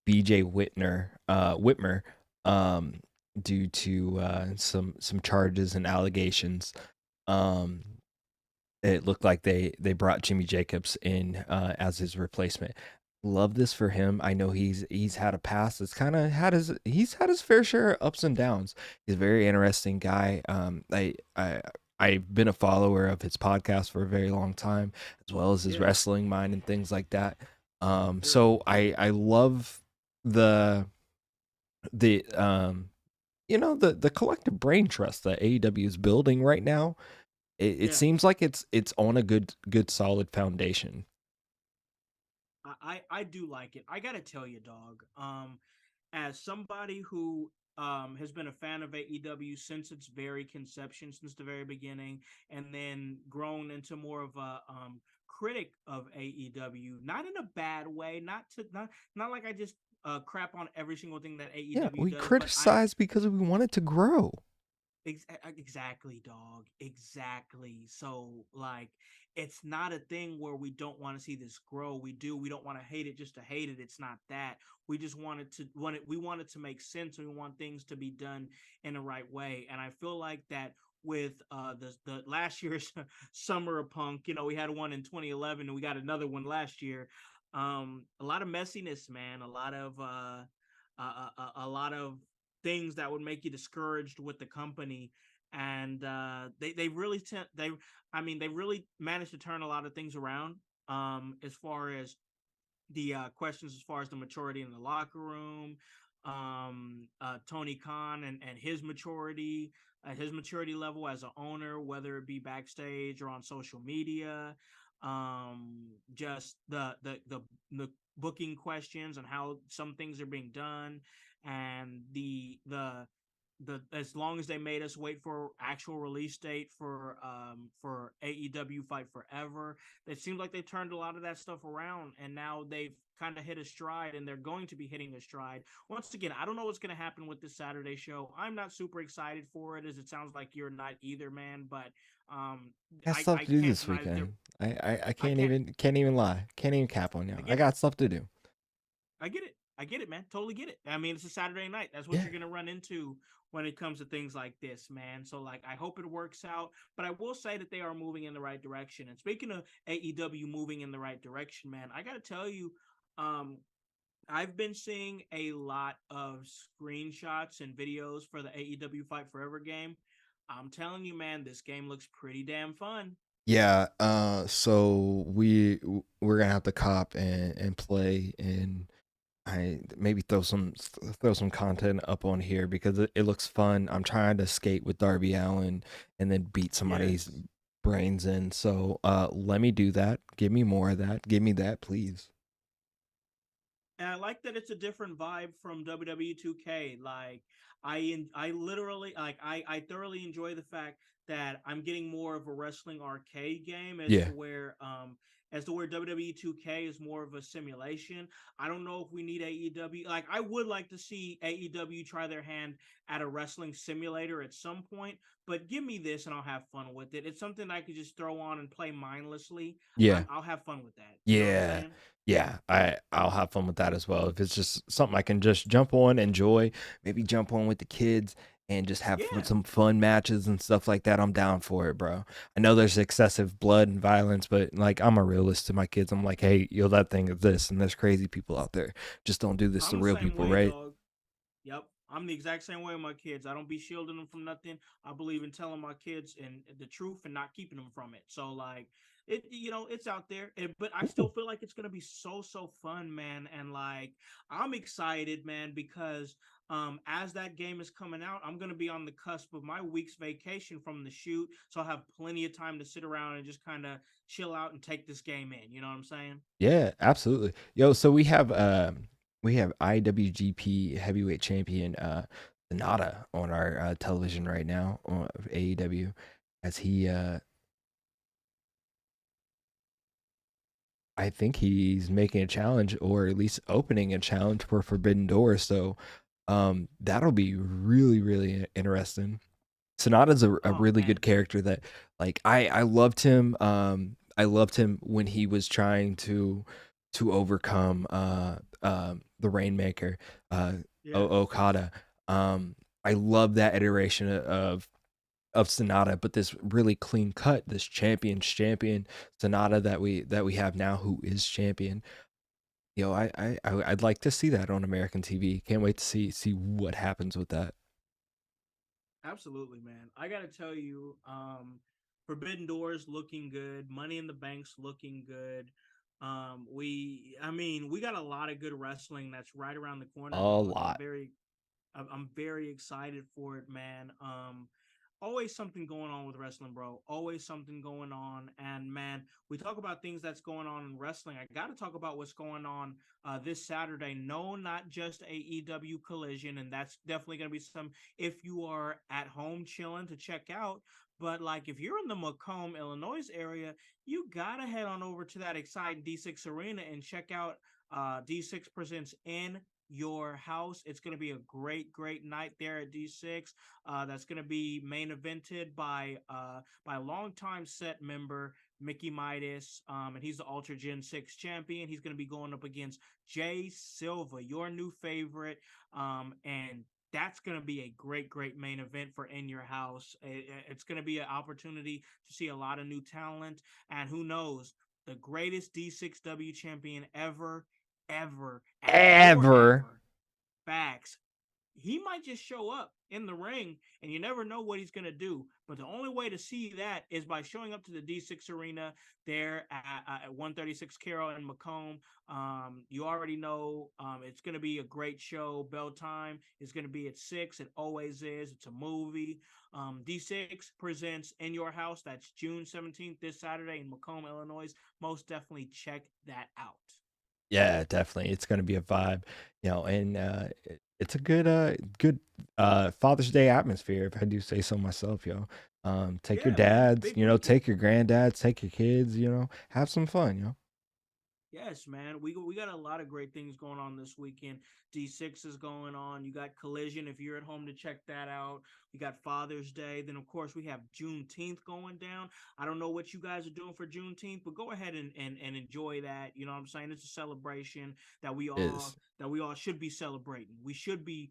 Speaker 2: BJ Whitmer um, due to some charges and allegations. Um, it looked like they brought Jimmy Jacobs in as his replacement. Love this for him. I know he's had a past. It's kind of had he's had his fair share of ups and downs. He's a very interesting guy. I've been a follower of his podcast for a very long time, as well as his
Speaker 1: Yeah,
Speaker 2: wrestling mind and things like that.
Speaker 1: sure.
Speaker 2: So I love the the collective brain trust that AEW is building right now. It
Speaker 1: Yeah.
Speaker 2: seems like it's on a good solid foundation.
Speaker 1: I do like it. I gotta tell you, dog. As somebody who has been a fan of AEW since its very conception, since the very beginning, and then grown into more of a critic of AEW, not in a bad way, not like I just crap on every single thing that
Speaker 2: Yeah,
Speaker 1: AEW
Speaker 2: we
Speaker 1: does, but I
Speaker 2: criticize because we want it to grow.
Speaker 1: Exactly, dog. Exactly. So, like, it's not a thing where we don't want to see this grow. We do. We don't want to hate it just to hate it. It's not that. We just We want it to make sense. We want things to be done in the right way. And I feel like that with the last year's Summer of Punk. You know, we had one in 2011, and we got another one last year. A lot of messiness, man. A lot of things that would make you discouraged with the company. And they really they really managed to turn a lot of things around, as far as the questions, as far as the maturity in the locker room, Tony Khan and his maturity level as an owner, whether it be backstage or on social media, just the booking questions and how some things are being done, and the as long as they made us wait for actual release date for AEW Fight Forever, it seems like they turned a lot of that stuff around, and now they've kind of hit a stride, and they're going to be hitting a stride. Once again, I don't know what's going to happen with this Saturday show. I'm not super excited for it, as it sounds like you're not either, man. But um,
Speaker 2: Got stuff
Speaker 1: I
Speaker 2: to do
Speaker 1: can't
Speaker 2: this
Speaker 1: deny that they're
Speaker 2: weekend. I
Speaker 1: I can't
Speaker 2: can't even lie. Can't even cap on you.
Speaker 1: I
Speaker 2: I
Speaker 1: get it.
Speaker 2: got stuff to do.
Speaker 1: I get it. I get it, man. Totally get it. I mean, it's a Saturday night. That's what
Speaker 2: Yeah.
Speaker 1: you're gonna run into when it comes to things like this, man. So, like, I hope it works out. But I will say that they are moving in the right direction. And speaking of AEW moving in the right direction, man, I gotta tell you, um, I've been seeing a lot of screenshots and videos for the AEW Fight Forever game. I'm telling you, man, this game looks pretty damn fun.
Speaker 2: Yeah, so we're gonna have to cop and play, and I maybe throw some content up on here because it looks fun. I'm trying to skate with Darby Allen and then beat somebody's
Speaker 1: Yes.
Speaker 2: brains in. So let me do that. Give me more of that. Give me that, please.
Speaker 1: And I like that it's a different vibe from WWE 2K. Like, I literally I thoroughly enjoy the fact that I'm getting more of a wrestling arcade game,
Speaker 2: Yeah.
Speaker 1: as to where WWE 2K is more of a simulation. I don't know if we need AEW. Like, I would like to see AEW try their hand at a wrestling simulator at some point, but give me this and I'll have fun with it. It's something I could just throw on and play mindlessly.
Speaker 2: Yeah.
Speaker 1: I'll have fun with that. You know what I'm
Speaker 2: Yeah.
Speaker 1: saying?
Speaker 2: Yeah, I'll have fun with that as well. If it's just something I can just jump on, enjoy, maybe jump on with the kids and just have
Speaker 1: Yeah.
Speaker 2: some fun matches and stuff like that, I'm down for it, bro. I know there's excessive blood and violence, but like I'm a realist to my kids. I'm like, hey, yo, that thing is this, and there's crazy people out there. Just don't do this to
Speaker 1: I'm the
Speaker 2: real
Speaker 1: same
Speaker 2: people,
Speaker 1: way,
Speaker 2: right?
Speaker 1: dog. Yep. I'm the exact same way with my kids. I don't be shielding them from nothing. I believe in telling my kids and the truth and not keeping them from it. So, like, it's out there. But I still
Speaker 2: Ooh.
Speaker 1: feel like it's gonna be so fun, man. And like, I'm excited, man, because as that game is coming out, I'm gonna be on the cusp of my week's vacation from the shoot. So I'll have plenty of time to sit around and just kind of chill out and take this game in. You know what I'm saying?
Speaker 2: Yeah, absolutely. Yo, so we have IWGP Heavyweight Champion Sonata on our television right now on AEW as he I think he's making a challenge or at least opening a challenge for Forbidden Door. So that'll be really interesting. Sonata's a
Speaker 1: Oh
Speaker 2: really good
Speaker 1: man.
Speaker 2: character that like I loved him. I loved him when he was trying to overcome the Rainmaker, uh
Speaker 1: Yes.
Speaker 2: Okada. I love that iteration of Sonata, but this really clean cut, this champion Sonata that we have now, who is champion. Yo, I'd like to see that on American TV. Can't wait to see what happens with that.
Speaker 1: Absolutely, man. I gotta tell you, Forbidden Doors looking good, Money in the Bank's looking good. I mean, we got a lot of good wrestling that's right around the corner,
Speaker 2: A
Speaker 1: dog.
Speaker 2: lot.
Speaker 1: I'm very excited for it, man. always something going on with wrestling, bro. Always something going on. And man, we talk about things that's going on in wrestling. I got to talk about what's going on this Saturday. No, not just AEW Collision, and that's definitely going to be some if you are at home chilling to check out. But like if you're in the Macomb, Illinois area, you gotta head on over to that exciting D6 Arena and check out D6 presents in your house. It's going to be a great night there at D6. That's going to be main evented by longtime set member Mickey Midas, and he's the Ultra Gen 6 champion. He's going to be going up against Jay Silva, your new favorite, and that's going to be a great main event for In Your House. It's going to be an opportunity to see a lot of new talent, and who knows, the greatest D6W champion ever, and
Speaker 2: Ever.
Speaker 1: forever. Facts. He might just show up in the ring and you never know what he's going to do. But the only way to see that is by showing up to the D6 Arena there at 136 Carroll in Macomb. You already know it's going to be a great show. Bell time is going to be at 6. It always is. It's a movie. D6 presents In Your House. That's June 17th, this Saturday in Macomb, Illinois. Most definitely check that out.
Speaker 2: Yeah, definitely. It's gonna be a vibe, and it's a good Father's Day atmosphere, if I do say so myself, yo. Take your
Speaker 1: Yeah, man.
Speaker 2: dads,
Speaker 1: Big weekend.
Speaker 2: take your granddads, take your kids, have some fun.
Speaker 1: Yes, man. We got a lot of great things going on this weekend. D6 is going on. You got Collision if you're at home to check that out. We got Father's Day. Then of course we have Juneteenth going down. I don't know what you guys are doing for Juneteenth, but go ahead and enjoy that. You know what I'm saying? It's a celebration that we all
Speaker 2: Is
Speaker 1: should be celebrating. We should be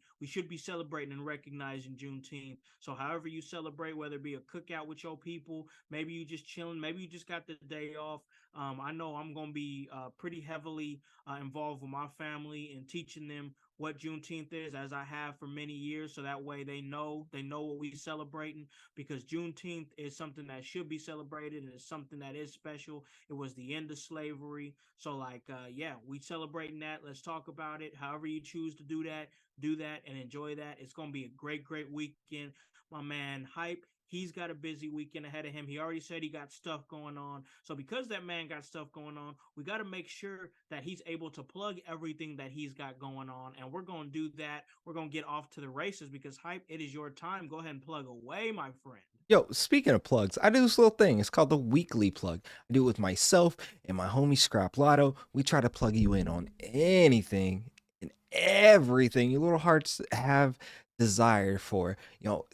Speaker 1: celebrating and recognizing Juneteenth. So however you celebrate, whether it be a cookout with your people, maybe you just chilling, maybe you just got the day off. I know I'm going to be pretty heavily involved with my family and teaching them what Juneteenth is, as I have for many years, so that way they know what we celebrating. Because Juneteenth is something that should be celebrated and it's something that is special. It was the end of slavery, so like yeah, we celebrating that. Let's talk about it. However you choose to do that and enjoy that. It's gonna be a great weekend. My man Hype, he's got a busy weekend ahead of him. He already said he got stuff going on. So because that man got stuff going on, we got to make sure that he's able to plug everything that he's got going on. And we're going to do that. We're going to get off to the races because Hype, it is your time. Go ahead and plug away, my friend.
Speaker 2: Yo, speaking of plugs, I do this little thing. It's called the weekly plug. I do it with myself and my homie Scrap Lotto. We try to plug you in on anything and everything your little hearts have desire for.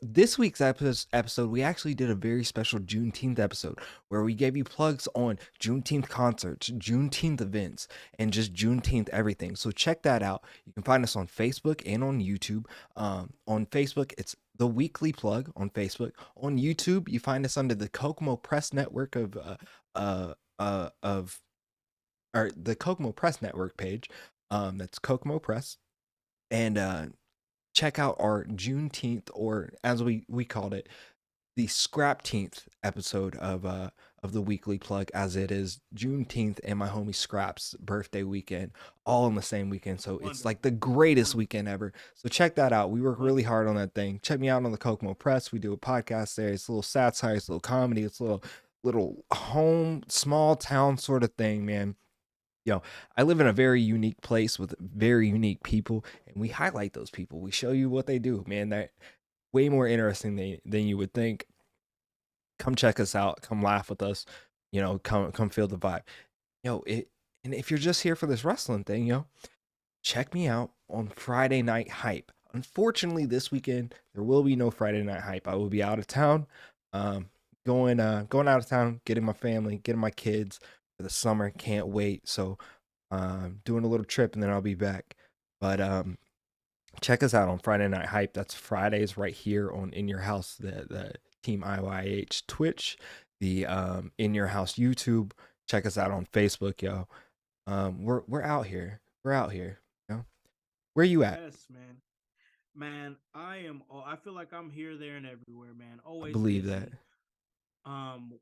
Speaker 2: This week's episode, we actually did a very special Juneteenth episode where we gave you plugs on Juneteenth concerts, Juneteenth events, and just Juneteenth everything. So check that out. You can find us on Facebook and on YouTube. On Facebook, it's the weekly plug on Facebook. On YouTube, you find us under the Kokomo Press Network of or the Kokomo Press Network page. That's Kokomo Press, and check out our Juneteenth, or as we called it, the Scrapteenth episode of the weekly plug, as it is Juneteenth and my homie Scrap's birthday weekend, all in the same weekend. So it's like
Speaker 1: Wonderful.
Speaker 2: the greatest
Speaker 1: Wonderful.
Speaker 2: weekend ever. So check that out. We work really
Speaker 1: Wonderful.
Speaker 2: hard on that thing. Check me out on the Kokomo Press. We do a podcast there. It's a little satire, it's a little comedy, it's a little home, small town sort of thing, man. I live in a very unique place with very unique people, and we highlight those people. We show you what they do, man. That way more interesting than you would think. Come check us out. Come laugh with us. Come feel the vibe. It. And if you're just here for this wrestling thing, check me out on Friday Night Hype. Unfortunately, this weekend there will be no Friday Night Hype. I will be out of town. Um, going out of town, getting my family, getting my kids for the summer. Can't wait. So, doing a little trip and then I'll be back. But check us out on Friday Night Hype. That's Fridays right here on In Your House, the Team IYH Twitch, the In Your House YouTube. Check us out on Facebook, yo. We're out here. We're out here. Where you at?
Speaker 1: Yes, man. Man, I feel like I'm here, there, and everywhere, man.
Speaker 2: I
Speaker 1: Always
Speaker 2: believe that.
Speaker 1: busy.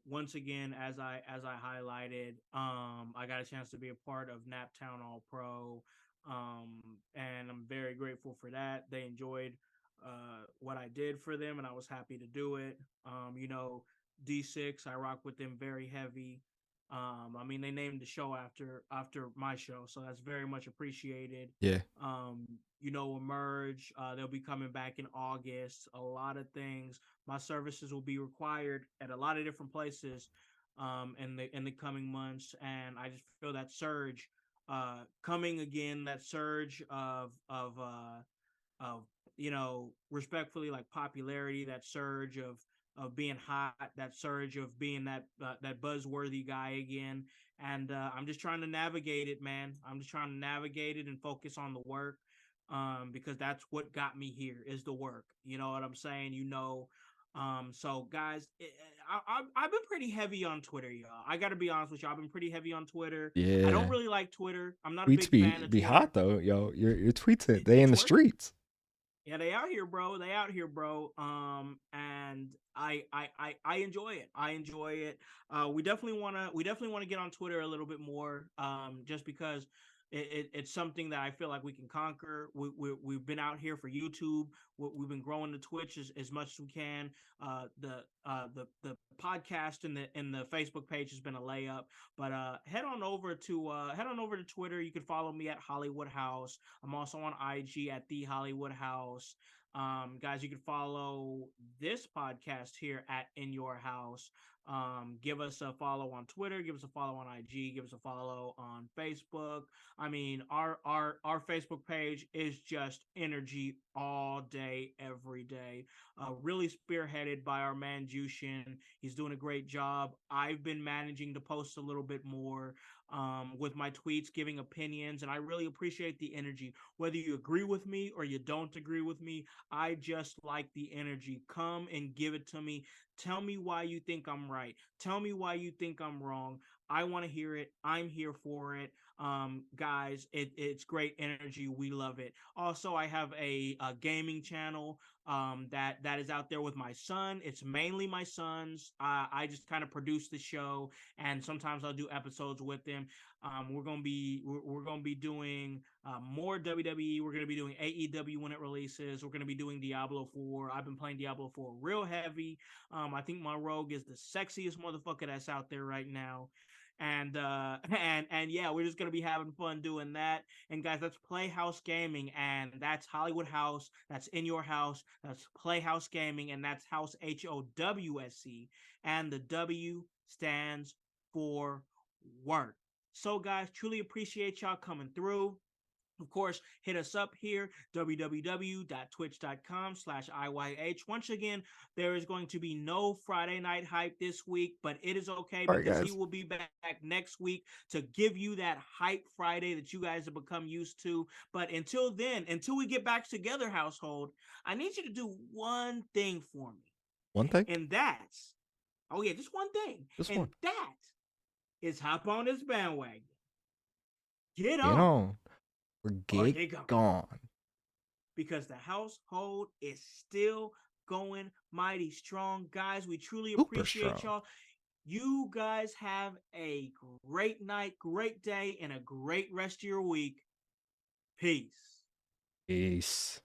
Speaker 1: Once again, as I highlighted, I got a chance to be a part of Naptown All Pro. And I'm very grateful for that. They enjoyed what I did for them, and I was happy to do it. You know, D6, I rock with them very heavy. I mean, they named the show after my show, so that's very much appreciated.
Speaker 2: Yeah.
Speaker 1: You know, Emerge, they'll be coming back in August. A lot of things. My services will be required at a lot of different places in the coming months, and I just feel that surge coming again. That surge of you know, respectfully, like popularity, that surge of being hot, that surge of being that buzzworthy guy again. And I'm just trying to navigate it, man. I'm just trying to navigate it and focus on the work, because that's what got me here is the work. You know what I'm saying? You know. So guys, I've been pretty heavy on Twitter, y'all. I got to be honest with you. I've been pretty heavy on Twitter. I don't
Speaker 2: Yeah.
Speaker 1: really like Twitter. I'm not a
Speaker 2: Tweets
Speaker 1: big fan of
Speaker 2: be
Speaker 1: Twitter.
Speaker 2: hot though, yo. Your tweets they in
Speaker 1: It's
Speaker 2: the
Speaker 1: working.
Speaker 2: streets.
Speaker 1: Yeah, they out here, bro. They out here, bro. And I enjoy it. I enjoy it. We definitely wanna get on Twitter a little bit more. Just because it's something that I feel like we can conquer. We've been out here for YouTube. We've been growing the Twitch as much as we can. The podcast and the Facebook page has been a layup. But head on over to Twitter. You can follow me at Hollywood Howse. I'm also on IG at The Hollywood Howse. Guys, you can follow this podcast here at In Your House. Give us a follow on Twitter. Give us a follow on IG. Give us a follow on Facebook. I mean, our Facebook page is just energy all day, every day. Really spearheaded by our man Jushin. He's doing a great job. I've been managing to post a little bit more with my tweets, giving opinions, and I really appreciate the energy. Whether you agree with me or you don't agree with me, I just like the energy. Come and give it to me. Tell me why you think I'm right. Tell me why you think I'm wrong. I want to hear it. I'm here for it. Guys, it's great energy. We love it. Also, I have a gaming channel that is out there with my son. It's mainly my son's. I just kind of produce the show, and sometimes I'll do episodes with them. We're gonna be doing more WWE. We're gonna be doing AEW when it releases. We're gonna be doing Diablo 4. I've been playing Diablo 4 real heavy. I think my rogue is the sexiest motherfucker that's out there right now. And and yeah, we're just gonna be having fun doing that. And guys, that's Playhouse Gaming, and that's Hollywood House. That's In Your House. That's Playhouse Gaming, and that's House HOWSE. And the W stands for work. So guys, truly appreciate y'all coming through. Of course, hit us up here, www.twitch.com/IYH. Once again, there is going to be no Friday Night Hype this week, but it is okay
Speaker 2: All right,
Speaker 1: because he
Speaker 2: guys.
Speaker 1: will be back next week to give you that Hype Friday that you guys have become used to. But until then, until we get back together, household, I need you to do one thing for me.
Speaker 2: One thing,
Speaker 1: And that's, oh yeah, just one thing.
Speaker 2: just
Speaker 1: And
Speaker 2: one.
Speaker 1: that is hop on this bandwagon. Get
Speaker 2: Get
Speaker 1: on
Speaker 2: on or
Speaker 1: or
Speaker 2: get
Speaker 1: get gone.
Speaker 2: gone.
Speaker 1: Because the household is still going mighty strong. Guys, we truly
Speaker 2: Super
Speaker 1: appreciate
Speaker 2: strong.
Speaker 1: y'all. You guys have a great night, great day, and a great rest of your week. Peace.
Speaker 2: Peace.